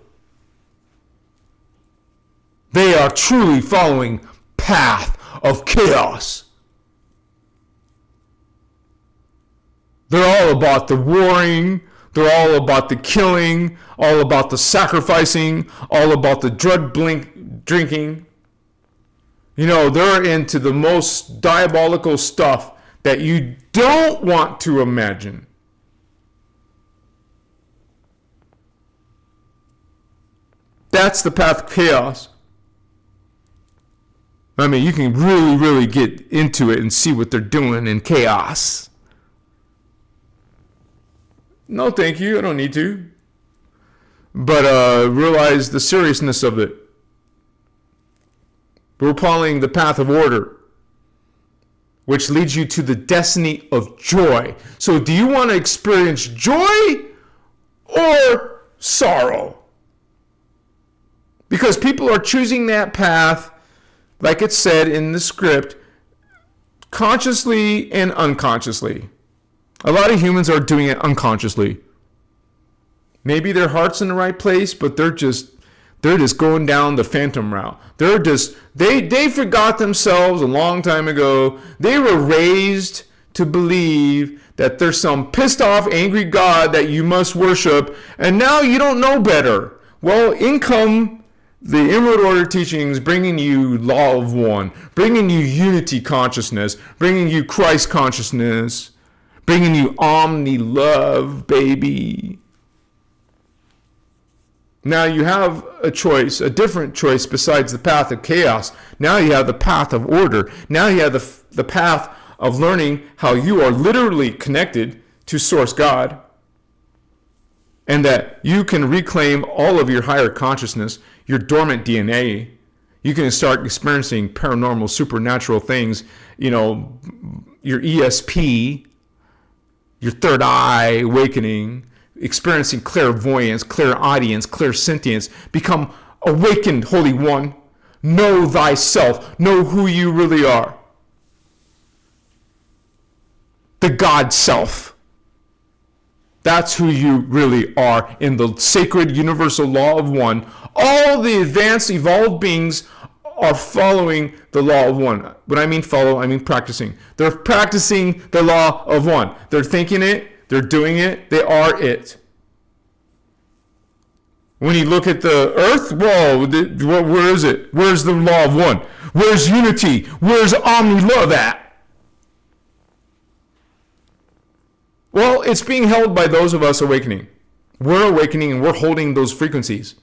They are truly following path of chaos. They're all about the warring, they're all about the killing, all about the sacrificing, all about the drug drinking. You know, they're into the most diabolical stuff that you don't want to imagine. That's the path of chaos. I mean, you can really, really get into it and see what they're doing in chaos. No, thank you. I don't need to. But realize the seriousness of it. We're following the path of order, which leads you to the destiny of joy. So do you want to experience joy or sorrow? Because people are choosing that path, like it said in the script, consciously and unconsciously. A lot of humans are doing it unconsciously. Maybe their heart's in the right place, but they're just going down the phantom route. They forgot themselves a long time ago. They were raised to believe that there's some pissed off, angry God that you must worship, and now you don't know better. Well, in come the Emerald Order teachings, bringing you law of one, bringing you unity consciousness, bringing you Christ consciousness, bringing you omni-love, baby. Now you have a choice, a different choice besides the path of chaos. Now you have the path of order. Now you have the path of learning how you are literally connected to Source God, and that you can reclaim all of your higher consciousness, your dormant DNA. You can start experiencing paranormal, supernatural things, you know, your ESP, your third eye awakening, experiencing clairvoyance, clairaudience, clairsentience. Become awakened, Holy One. Know thyself. Know who you really are. The God Self. That's who you really are in the sacred universal law of one. All the advanced evolved beings are following the law of one. When I mean follow, I mean practicing. They're practicing the law of one. They're thinking it, they're doing it, they are it. When you look at the earth, whoa, where is it? Where's the law of one? Where's unity? Where's omni-love at? Well, it's being held by those of us awakening. We're awakening and we're holding those frequencies.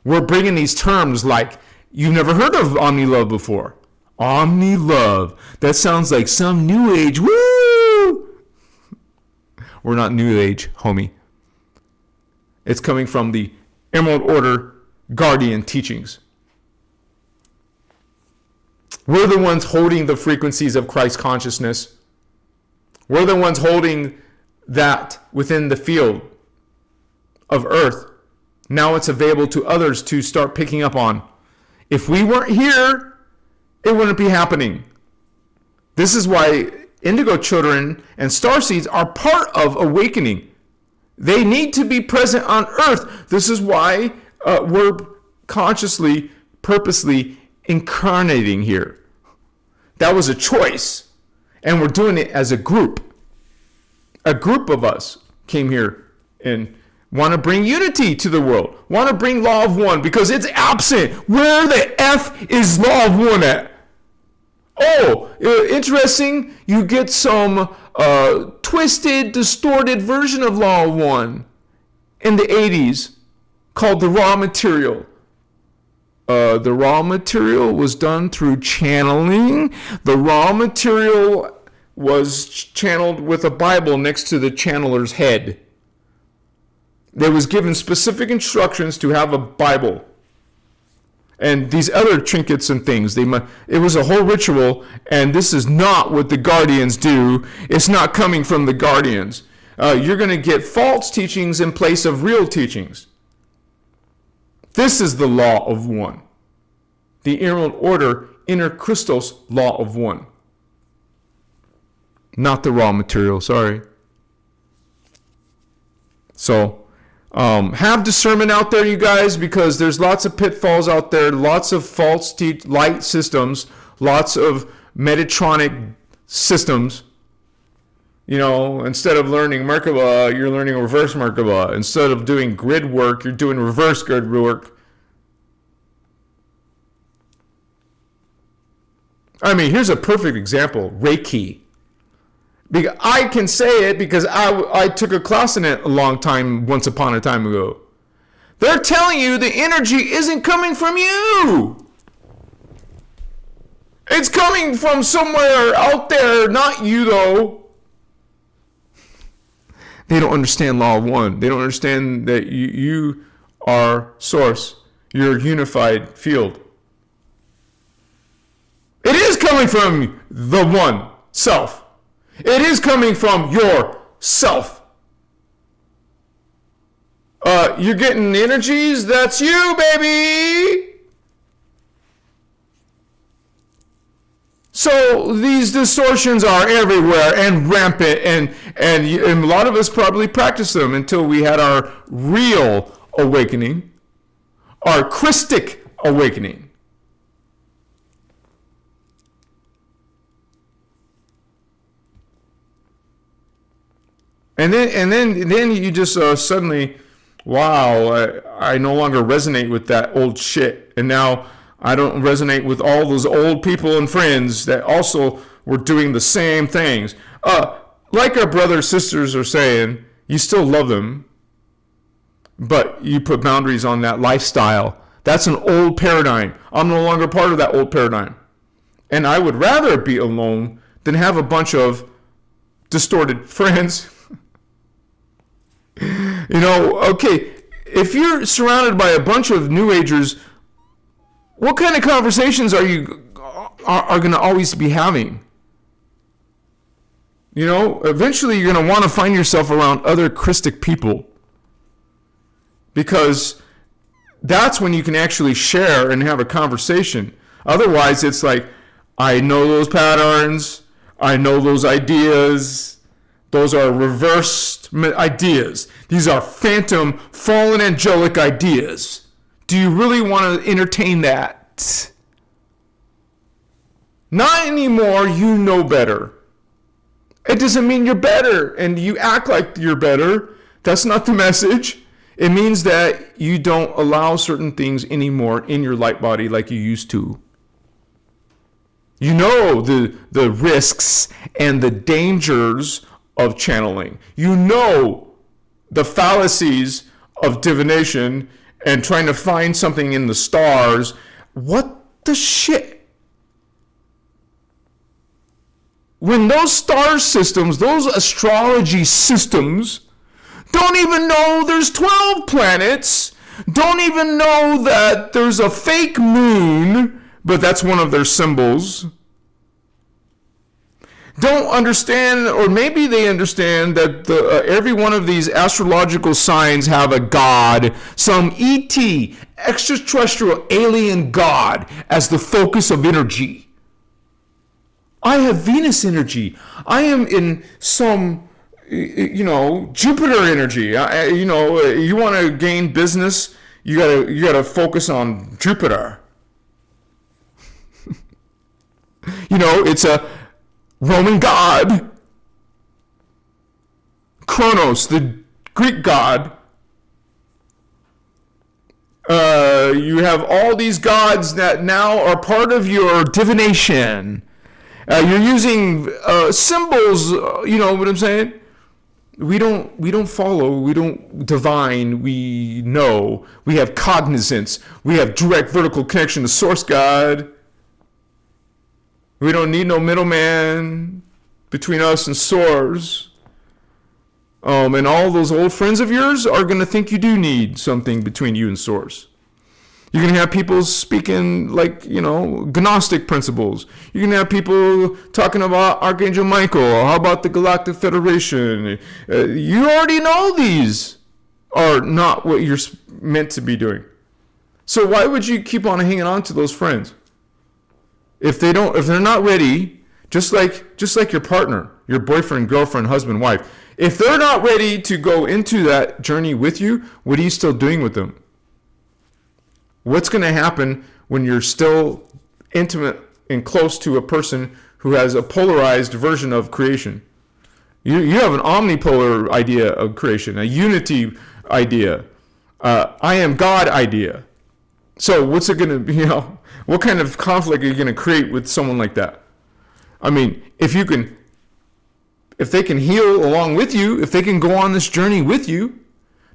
We're bringing these terms like, you've never heard of omni-love before. Omni-love. That sounds like some new age. Woo! We're not new age, homie. It's coming from the Emerald Order Guardian teachings. We're the ones holding the frequencies of Christ consciousness. We're the ones holding that within the field of Earth. Now it's available to others to start picking up on. If we weren't here, it wouldn't be happening. This is why indigo children and starseeds are part of awakening. They need to be present on Earth. This is why we're consciously, purposely incarnating here. That was a choice. And we're doing it as a group. A group of us came here and want to bring unity to the world. Want to bring law of one because it's absent. Where the F is law of one at? Oh, interesting. You get some twisted, distorted version of law of one in the 80s called the raw material. The raw material was done through channeling. The raw material was channeled with a Bible next to the channeler's head. They was given specific instructions to have a Bible. And these other trinkets and things, it was a whole ritual, and this is not what the guardians do. It's not coming from the guardians. You're going to get false teachings in place of real teachings. This is the law of one. The Emerald Order, Inner Christos law of one. Not the raw material, sorry. So, have discernment out there, you guys, because there's lots of pitfalls out there, lots of false light systems, lots of Metatronic systems. You know, instead of learning Merkaba, you're learning reverse Merkaba. Instead of doing grid work, you're doing reverse grid work. I mean, here's a perfect example, Reiki. I can say it because I took a class in it once upon a time ago. They're telling you the energy isn't coming from you. It's coming from somewhere out there, not you though. They don't understand law of one. They don't understand that you are source. You're a unified field. It is coming from the one, self. It is coming from yourself. You're getting energies, that's you, baby. So these distortions are everywhere and rampant, and a lot of us probably practiced them until we had our real awakening, our Christic awakening. And then you just suddenly, wow, I no longer resonate with that old shit. And now I don't resonate with all those old people and friends that also were doing the same things. Like our brothers, sisters are saying, you still love them, but you put boundaries on that lifestyle. That's an old paradigm. I'm no longer part of that old paradigm. And I would rather be alone than have a bunch of distorted friends. You know, okay, if you're surrounded by a bunch of New Agers, what kind of conversations are you going to always be having? You know, eventually you're going to want to find yourself around other Christic people, because that's when you can actually share and have a conversation. Otherwise, it's like, I know those patterns, I know those ideas. Those are reversed ideas. These are phantom, fallen angelic ideas. Do you really want to entertain that? Not anymore. You know better. It doesn't mean you're better and you act like you're better. That's not the message. It means that you don't allow certain things anymore in your light body like you used to. You know the risks and the dangers of channeling. You know the fallacies of divination and trying to find something in the stars. What the shit? When those star systems, those astrology systems, don't even know there's 12 planets, don't even know that there's a fake moon, but that's one of their symbols. don't understand, or maybe they understand that every one of these astrological signs have a god, some ET, extraterrestrial alien god, as the focus of energy. I have Venus energy. I am in some, Jupiter energy. You want to gain business, you gotta focus on Jupiter. It's a Roman god. Kronos, the Greek god. You have all these gods that now are part of your divination. You're using symbols. You know what I'm saying? We don't follow. We don't divine. We know. We have cognizance. We have direct vertical connection to source God. We don't need no middleman between us and source. And all those old friends of yours are going to think you do need something between you and source. You're going to have people speaking like, Gnostic principles. You're going to have people talking about Archangel Michael. How about the Galactic Federation? You already know these are not what you're meant to be doing. So why would you keep on hanging on to those friends? If they're not ready, just like your partner, your boyfriend, girlfriend, husband, wife, if they're not ready to go into that journey with you, what are you still doing with them? What's going to happen when you're still intimate and close to a person who has a polarized version of creation? You have an omnipolar idea of creation, a unity idea, I am God idea. So what's it going to be? What kind of conflict are you going to create with someone like that? I mean, if they can heal along with you, if they can go on this journey with you,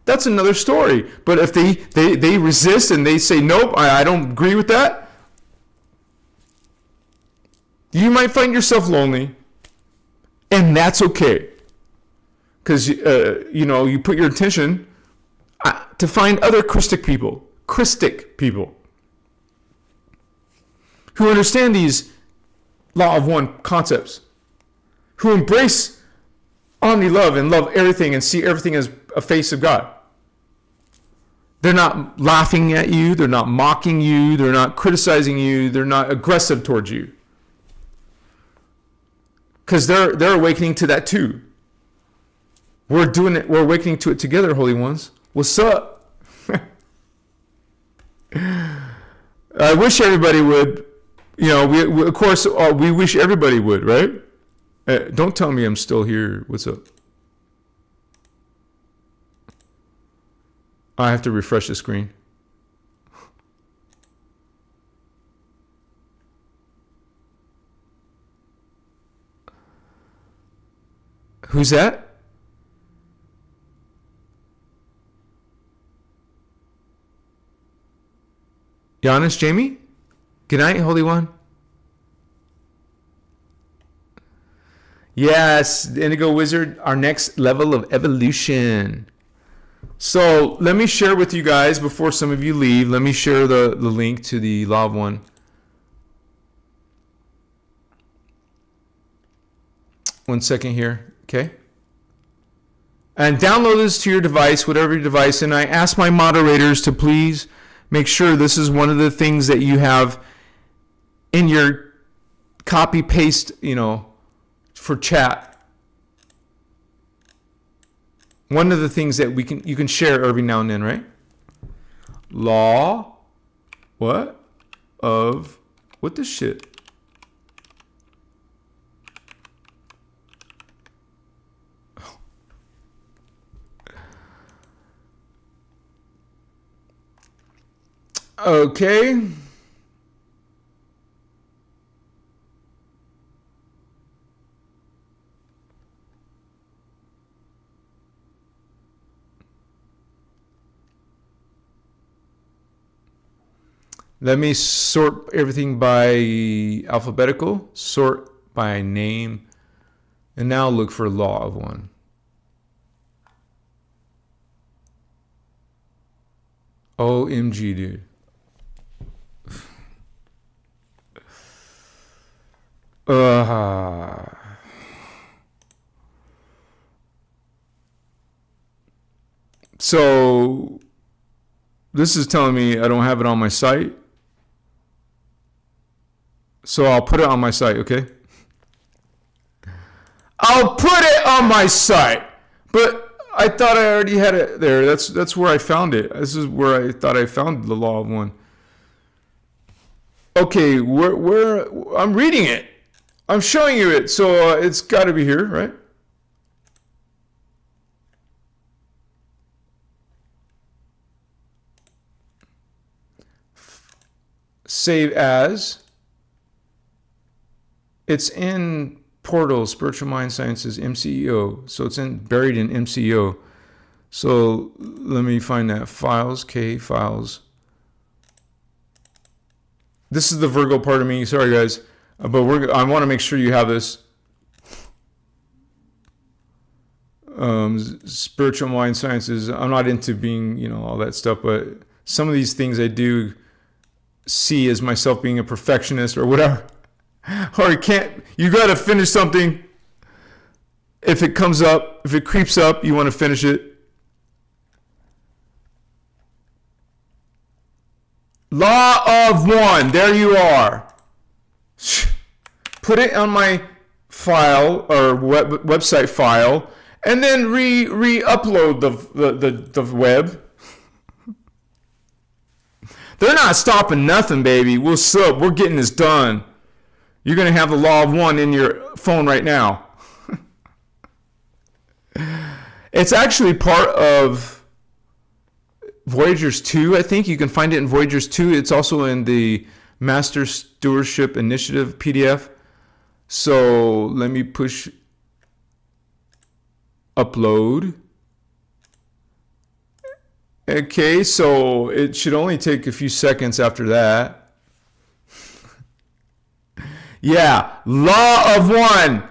that's another story. But if they resist and they say, nope, I don't agree with that, you might find yourself lonely. And that's okay. Because, you put your attention to find other Christic people who understand these law of one concepts, who embrace omni-love and love everything and see everything as a face of God. They're not laughing at you. They're not mocking you. They're not criticizing you. They're not aggressive towards you. Because they're awakening to that too. We're doing it. We're awakening to it together, Holy Ones. What's up? I wish everybody would. We of course, we wish everybody would, right? Don't tell me I'm still here. What's up? I have to refresh the screen. Who's that? Giannis, Jamie? Good night, Holy One. Yes, the Indigo Wizard, our next level of evolution. So let me share with you guys, before some of you leave, let me share the link to the Law of One. One second here, okay? And download this to your device, whatever your device, and I ask my moderators to please make sure this is one of the things that you have in your copy paste, for chat. One of the things that you can share every now and then, right? Law, what? Of, what the shit? Okay. Let me sort everything by alphabetical, sort by name, and now look for Law of One. OMG, dude. So this is telling me I don't have it on my site. So I'll put it on my site, okay? I'll put it on my site. But I thought I already had it there. That's where I found it. This is where I thought I found the law of one. Okay, where I'm reading it. I'm showing you it, so it's got to be here, right? Save as. It's in Portal, Spiritual Mind Sciences, MCEO. So it's buried in MCEO. So let me find that. Files, K, files. This is the Virgo part of me. Sorry, guys. But I want to make sure you have this. Spiritual Mind Sciences. I'm not into being, all that stuff. But some of these things I do see as myself being a perfectionist or whatever. Or you got to finish something. If it comes up, if it creeps up, you want to finish it. Law of one. There you are. Put it on my file or website file, and then re-upload the web. They're not stopping nothing, baby. We're getting this done. You're going to have the law of one in your phone right now. It's actually part of Voyagers 2, I think. You can find it in Voyagers 2. It's also in the Master Stewardship Initiative PDF. So let me push upload. Okay, so it should only take a few seconds after that. Yeah, law of one,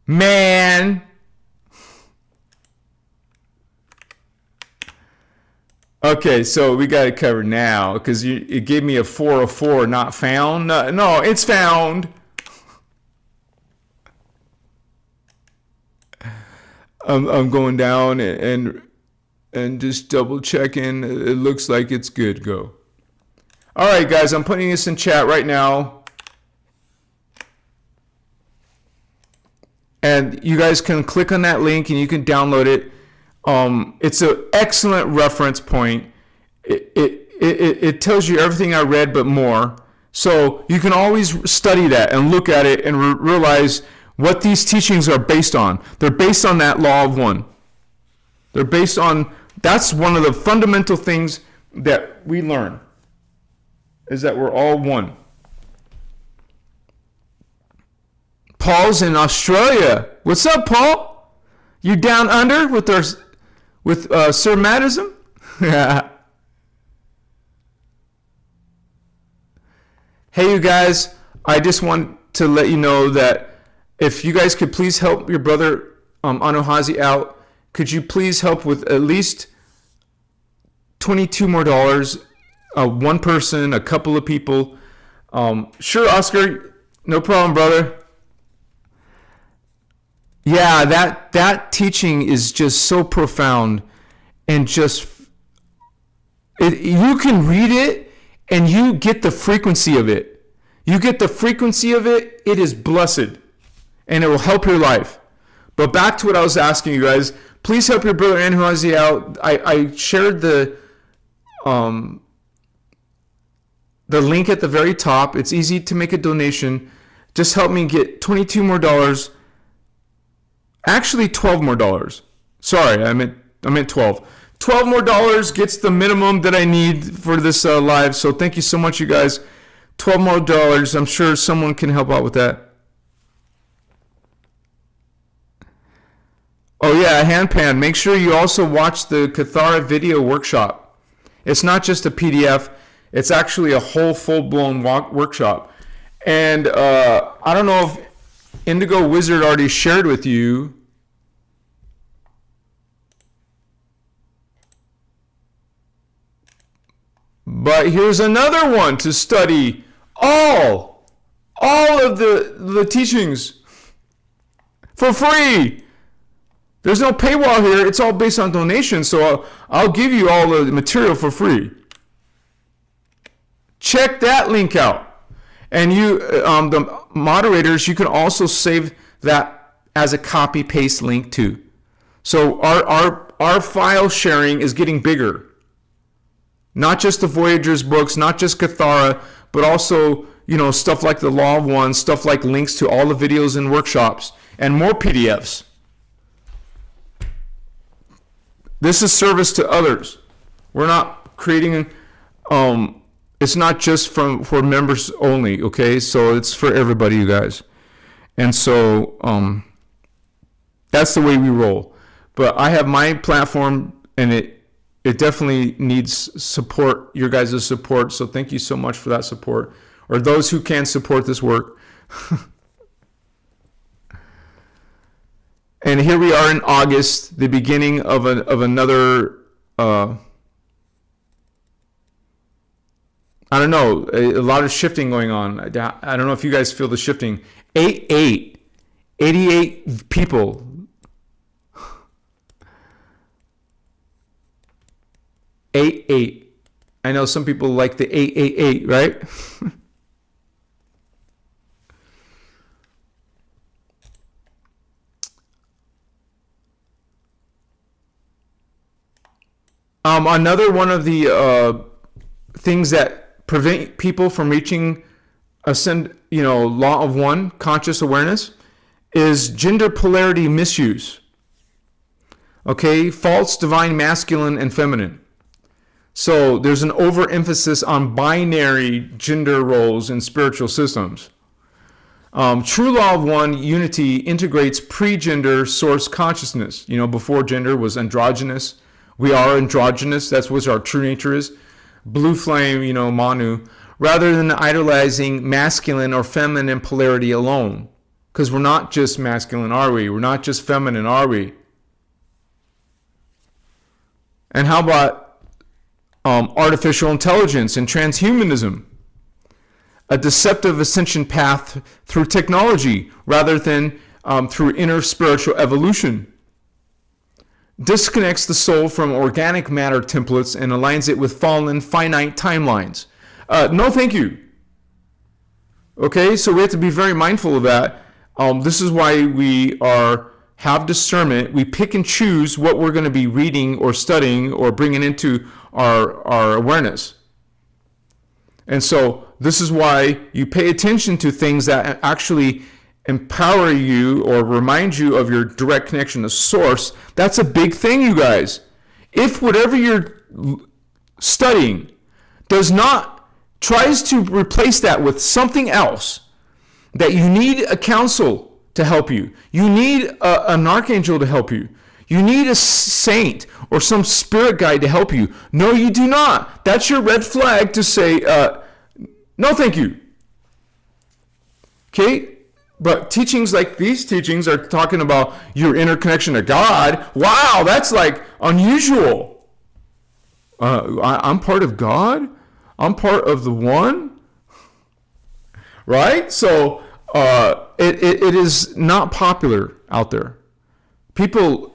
man. Okay, so we got it covered now because it gave me a 404 not found. No, it's found. I'm going down and just double checking. It looks like it's good. Go. All right, guys, I'm putting this in chat right now. And you guys can click on that link and you can download it. It's an excellent reference point. It tells you everything I read but more. So you can always study that and look at it and realize what these teachings are based on. They're based on that law of one. They're based on, that's one of the fundamental things that we learn, is that we're all one. Paul's in Australia. What's up, Paul? You down under with Sir Madism? Hey, you guys. I just want to let you know that if you guys could please help your brother Anuhazi out, could you please help with at least $22 more? One person, a couple of people. Sure, Oscar. No problem, brother. Yeah, that teaching is just so profound, and just you can read it and you get the frequency of it. You get the frequency of it. It is blessed, and it will help your life. But back to what I was asking you guys. Please help your brother Anuhazi out. I shared the link at the very top. It's easy to make a donation. Just help me get $22 more. Actually, $12 more. Sorry, I meant 12. $12 more gets the minimum that I need for this live. So thank you so much, you guys. $12 more. I'm sure someone can help out with that. Oh yeah, handpan. Make sure you also watch the Kathara video workshop. It's not just a PDF. It's actually a whole full-blown workshop. And I don't know if Indigo Wizard already shared with you. But here's another one to study all of the teachings for free. There's no paywall here. It's all based on donation. So I'll give you all the material for free. Check that link out. And you, the moderators, you can also save that as a copy paste link too. So our file sharing is getting bigger. Not just the Voyager's books, not just Cathara, but also, you know, stuff like the Law of One, stuff like links to all the videos and workshops, and more PDFs. This is service to others. We're not creating, it's not just for members only, okay? So it's for everybody, you guys. And so that's the way we roll. But I have my platform, and it definitely needs support, your guys' support. So thank you so much for that support, or those who can support this work. And here we are in August, the beginning of another, I don't know, a lot of shifting going on. I don't know if you guys feel the shifting. 88 people. 88. I know some people like the 888, right? Another one of the things that prevent people from reaching law of one, conscious awareness, is gender polarity misuse. Okay, false divine masculine and feminine. So there's an overemphasis on binary gender roles in spiritual systems. True law of one, unity, integrates pre-gender source consciousness. You know, before gender was androgynous. We are androgynous. That's what our true nature is. Blue flame, you know, Manu. Rather than idolizing masculine or feminine polarity alone. Because we're not just masculine, are we? We're not just feminine, are we? And how about artificial intelligence and transhumanism? A deceptive ascension path through technology rather than through inner spiritual evolution. Disconnects the soul from organic matter templates and aligns it with fallen finite timelines. No, thank you. Okay, so we have to be very mindful of that. This is why we have discernment. We pick and choose what we're going to be reading or studying or bringing into our awareness. And so this is why you pay attention to things that actually empower you or remind you of your direct connection to source. That's a big thing, you guys. If whatever you're studying tries to replace that with something else, that you need a counsel to help you, you need an archangel to help you, you need a saint or some spirit guide to help you. No, you do not. That's your red flag to say, no, thank you. Okay? But teachings like these teachings are talking about your inner connection to God. Wow, that's like unusual. I'm part of God? I'm part of the One? Right? So it is not popular out there. People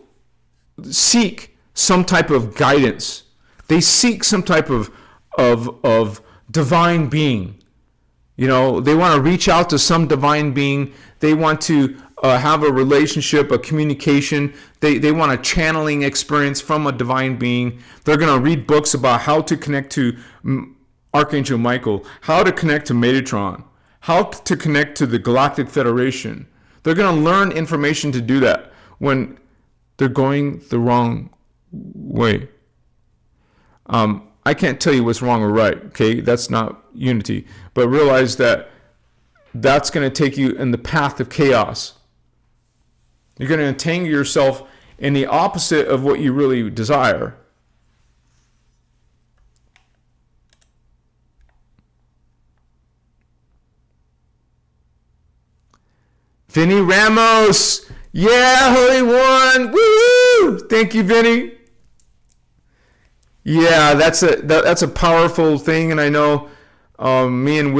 seek some type of guidance. They seek some type of divine being. You know, they want to reach out to some divine being. They want to have a relationship, a communication. They want a channeling experience from a divine being. They're going to read books about how to connect to Archangel Michael, how to connect to Metatron, how to connect to the Galactic Federation. They're going to learn information to do that when they're going the wrong way. I can't tell you what's wrong or right, okay? That's not unity. But realize that that's going to take you in the path of chaos. You're going to entangle yourself in the opposite of what you really desire. Vinny Ramos! Yeah, Holy One! Woo! Thank you, Vinny. Yeah, that's a powerful thing, and I know me and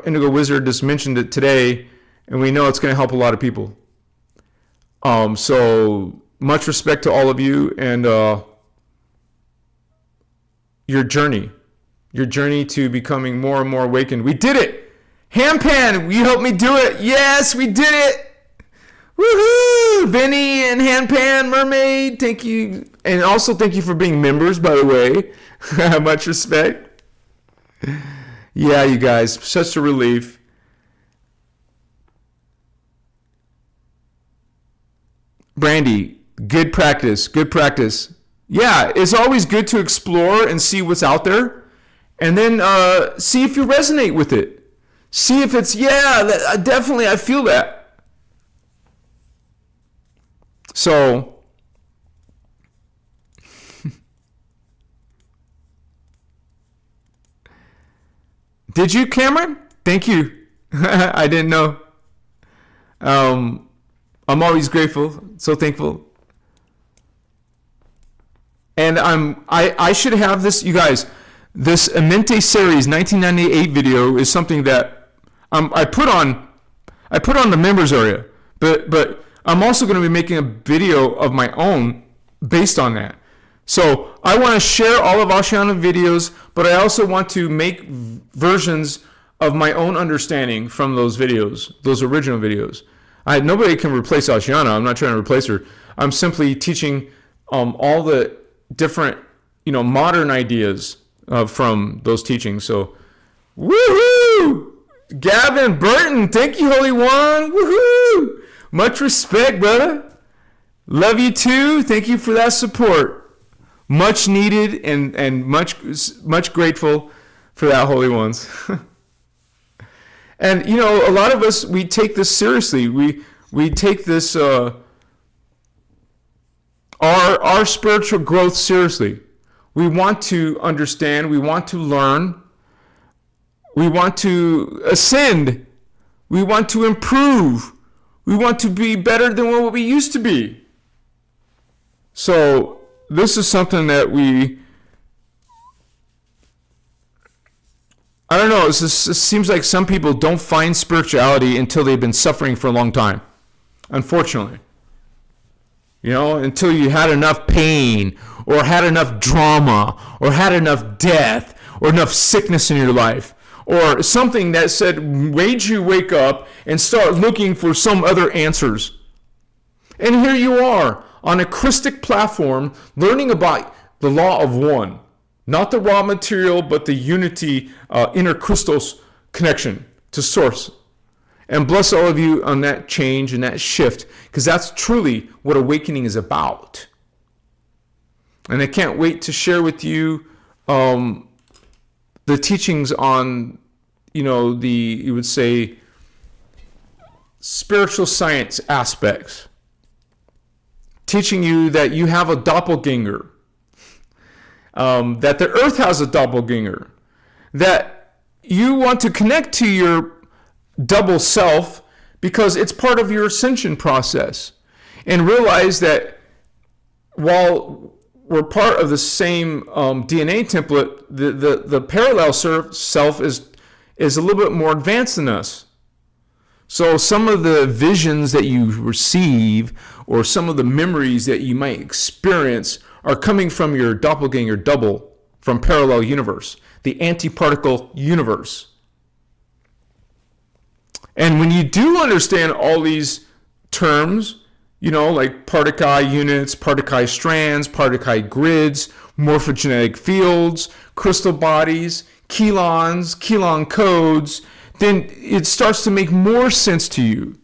Indigo Wizard just mentioned it today, and we know it's going to help a lot of people. So much respect to all of you and your journey to becoming more and more awakened. We did it. Handpan, you helped me do it. Yes, we did it. Woohoo! Vinny and Handpan Mermaid, thank you. And also thank you for being members, by the way. Much respect. Yeah, you guys, such a relief. Brandy, good practice, good practice. Yeah, it's always good to explore and see what's out there, and then see if you resonate with it. See if it's, definitely, I feel that. So, did you, Cameron? Thank you. I didn't know. I'm always grateful, so thankful. And I should have this, you guys. This Mente series 1998 video is something that I put on the members area, but I'm also going to be making a video of my own based on that. So I want to share all of Oceana videos, but I also want to make versions of my own understanding from those videos, those original videos. Nobody can replace Oceana. I'm not trying to replace her. I'm simply teaching all the different, modern ideas from those teachings. So, woohoo! Gavin Burton, thank you, Holy One. Woohoo! Much respect, brother. Love you too. Thank you for that support. Much needed and much grateful for that, Holy Ones. And a lot of us, we take this seriously. We take this our spiritual growth seriously. We want to understand. We want to learn. We want to ascend. We want to improve. We want to be better than what we used to be. So this is something that I don't know, it seems like some people don't find spirituality until they've been suffering for a long time. Unfortunately. Until you had enough pain, or had enough drama, or had enough death, or enough sickness in your life, or something that made you wake up and start looking for some other answers. And here you are on a Christic platform learning about the law of one. Not the raw material, but the unity, Inner Christos connection to source. And bless all of you on that change and that shift, because that's truly what awakening is about. And I can't wait to share with you the teachings on, you would say, spiritual science aspects. Teaching you that you have a doppelganger. That the earth has a doppelganger. That you want to connect to your double self because it's part of your ascension process. And realize that while we're part of the same DNA template, the parallel self is a little bit more advanced than us. So some of the visions that you receive or some of the memories that you might experience are coming from your doppelganger double from parallel universe, the antiparticle universe. And when you do understand all these terms, like Particai units, Particai strands, Particai grids, morphogenetic fields, crystal bodies, chelons, chelon codes, then it starts to make more sense to you.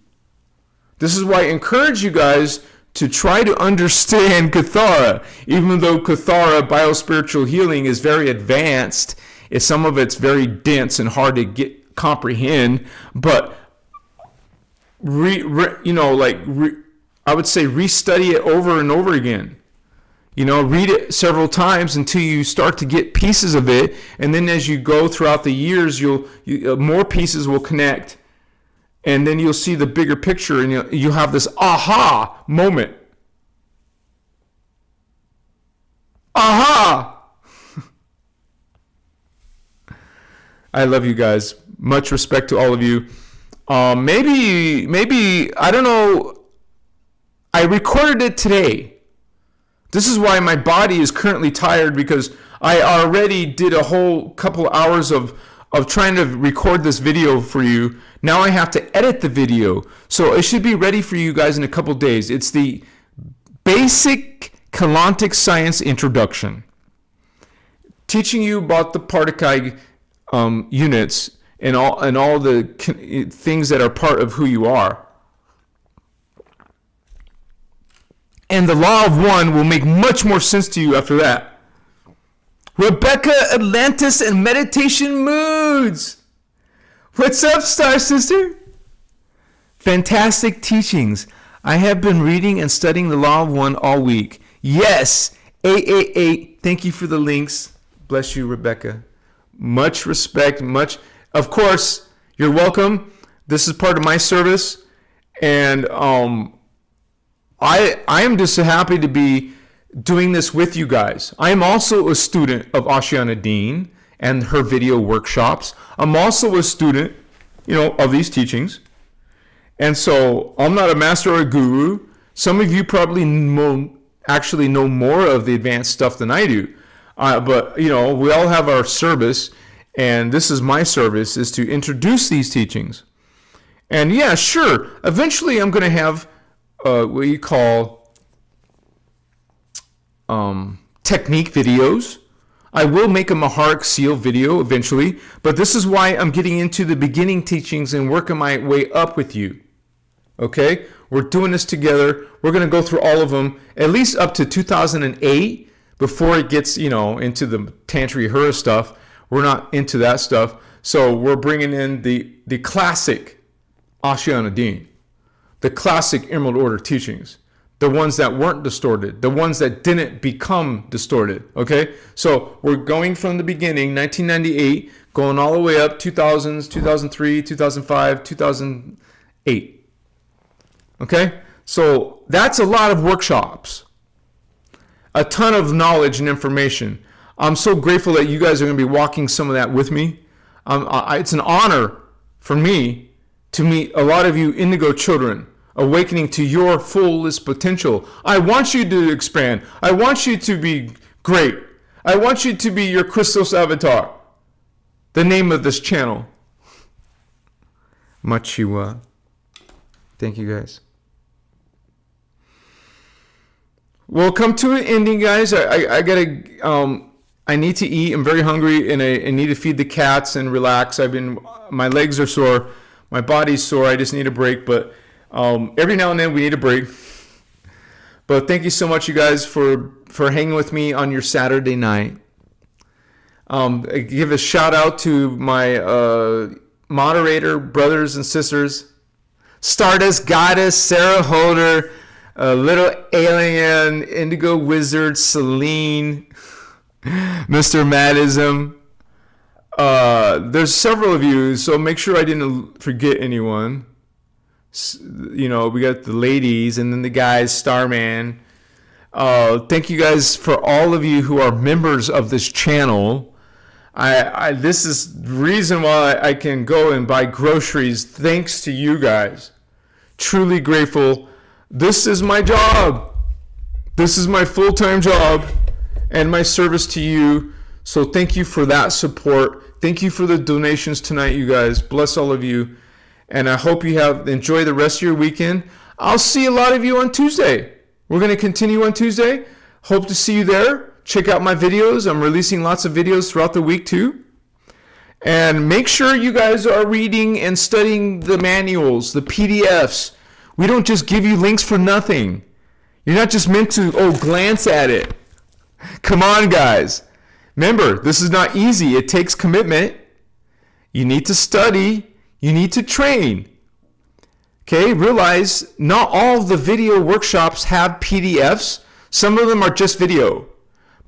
This is why I encourage you guys to try to understand Cathara. Even though Cathara biospiritual healing is very advanced, some of it's very dense and hard to comprehend, but I would say restudy it over and over again. Read it several times until you start to get pieces of it, and then as you go throughout the years, more pieces will connect, and then you'll see the bigger picture, and you'll have this aha moment. Aha! I love you guys. Much respect to all of you. Maybe I don't know. I recorded it today. This is why my body is currently tired, because I already did a whole couple hours of trying to record this video for you. Now I have to edit the video. So it should be ready for you guys in a couple days. It's the basic Keylontic Science Introduction, teaching you about the Particle units and all the things that are part of who you are. And the law of one will make much more sense to you after that. Rebecca, Atlantis, and Meditation Moods. What's up, Star Sister? Fantastic teachings. I have been reading and studying the law of one all week. Yes, 888. Thank you for the links. Bless you, Rebecca. Much respect. Of course, you're welcome. This is part of my service. And I am just happy to be doing this with you guys. I am also a student of Ashiana Dean and her video workshops. I'm also a student, of these teachings. And so I'm not a master or a guru. Some of you probably actually know more of the advanced stuff than I do. But we all have our service, and this is my service, is to introduce these teachings. And yeah, sure, eventually I'm going to have what you call technique videos. I will make a Maharic seal video eventually, but this is why I'm getting into the beginning teachings and working my way up with you. Okay? We're doing this together. We're going to go through all of them, at least up to 2008, before it gets, into the Tantri Hura stuff. We're not into that stuff. So we're bringing in the classic Ashiana Dean. The classic Emerald Order teachings, the ones that weren't distorted, the ones that didn't become distorted, okay? So we're going from the beginning, 1998, going all the way up, 2000s, 2003, 2005, 2008, okay? So that's a lot of workshops, a ton of knowledge and information. I'm so grateful that you guys are going to be walking some of that with me. It's an honor for me to meet a lot of you indigo children, awakening to your fullest potential. I want you to expand. I want you to be great. I want you to be your Christos avatar. The name of this channel. Machiwa. Thank you, guys. Well, come to an ending, guys. I gotta. I need to eat. I'm very hungry, and I need to feed the cats and relax. My legs are sore. My body's sore. I just need a break. But every now and then we need a break. But thank you so much, you guys, for hanging with me on your Saturday night. I give a shout out to my moderator brothers and sisters, Stardust Goddess, Sarah Holder, Little Alien, Indigo Wizard, Celine, Mr. Madism. There's several of you, so make sure I didn't forget anyone. We got the ladies and then the guys, Starman. Thank you guys for all of you who are members of this channel. This is the reason why I can go and buy groceries, thanks to you guys. Truly grateful. This is my job. This is my full-time job and my service to you. So thank you for that support. Thank you for the donations tonight, you guys. Bless all of you. And I hope you enjoy the rest of your weekend. I'll see a lot of you on Tuesday. We're going to continue on Tuesday. Hope to see you there. Check out my videos. I'm releasing lots of videos throughout the week too. And make sure you guys are reading and studying the manuals, the PDFs. We don't just give you links for nothing. You're not just meant to, glance at it. Come on, guys. Remember, this is not easy. It takes commitment. You need to study. You need to train. Okay, realize not all of the video workshops have PDFs. Some of them are just video.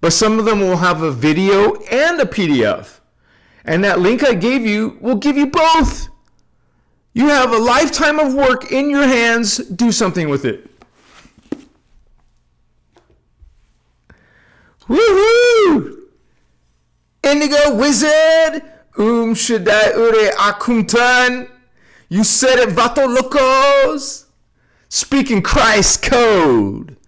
But some of them will have a video and a PDF. And that link I gave you will give you both. You have a lifetime of work in your hands. Do something with it. Woohoo! Indigo Wizard! Shaddai Ure Akumtan! You said it, Vato Locos! speaking Christ code,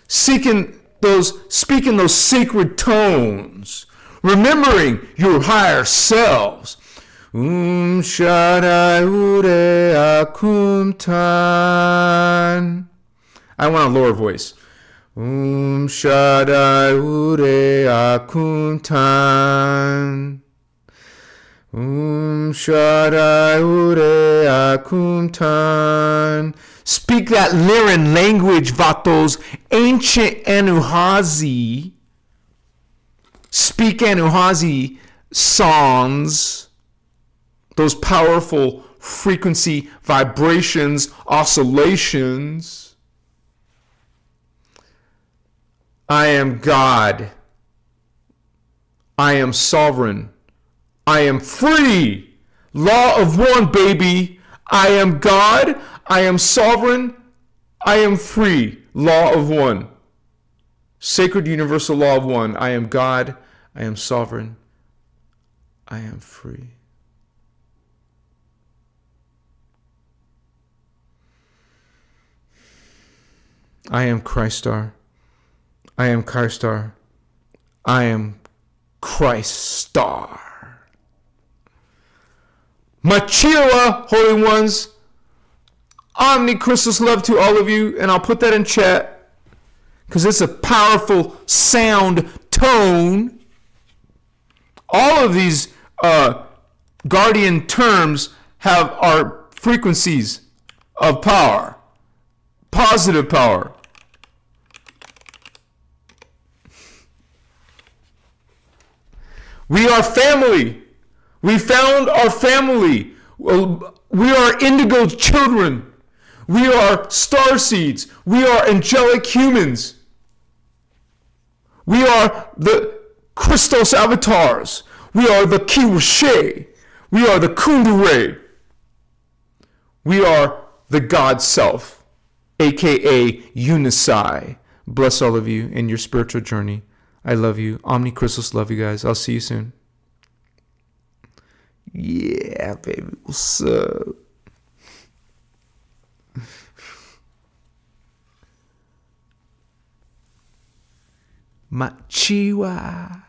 speaking those sacred tones, remembering your higher selves. Shaddai Ure Akumtan. I want a lower voice. Shaddai Ure Akumtan. Shaddai Ure Akumtan. Speak that Lyran language, Vatos, ancient Anuhazi. Speak Anuhazi songs, those powerful frequency vibrations, oscillations. I am God. I am sovereign. I am free. Law of one, baby. I am God. I am sovereign. I am free. Law of one. Sacred universal law of one. I am God. I am sovereign. I am free. I am Christar. I am Christar. I am Christar. Machiwa, holy ones. Omni-Christos love to all of you. And I'll put that in chat, because it's a powerful sound tone. All of these guardian terms are frequencies of power. Positive power. We are family. We found our family. We are indigo children. We are star seeds. We are angelic humans. We are the Christos avatars. We are the Kiwashe. We are the Kundure. We are the God Self, aka Unisai. Bless all of you in your spiritual journey. I love you. Omni-Christos love you guys. I'll see you soon. Yeah, baby. What's up? Machiwa.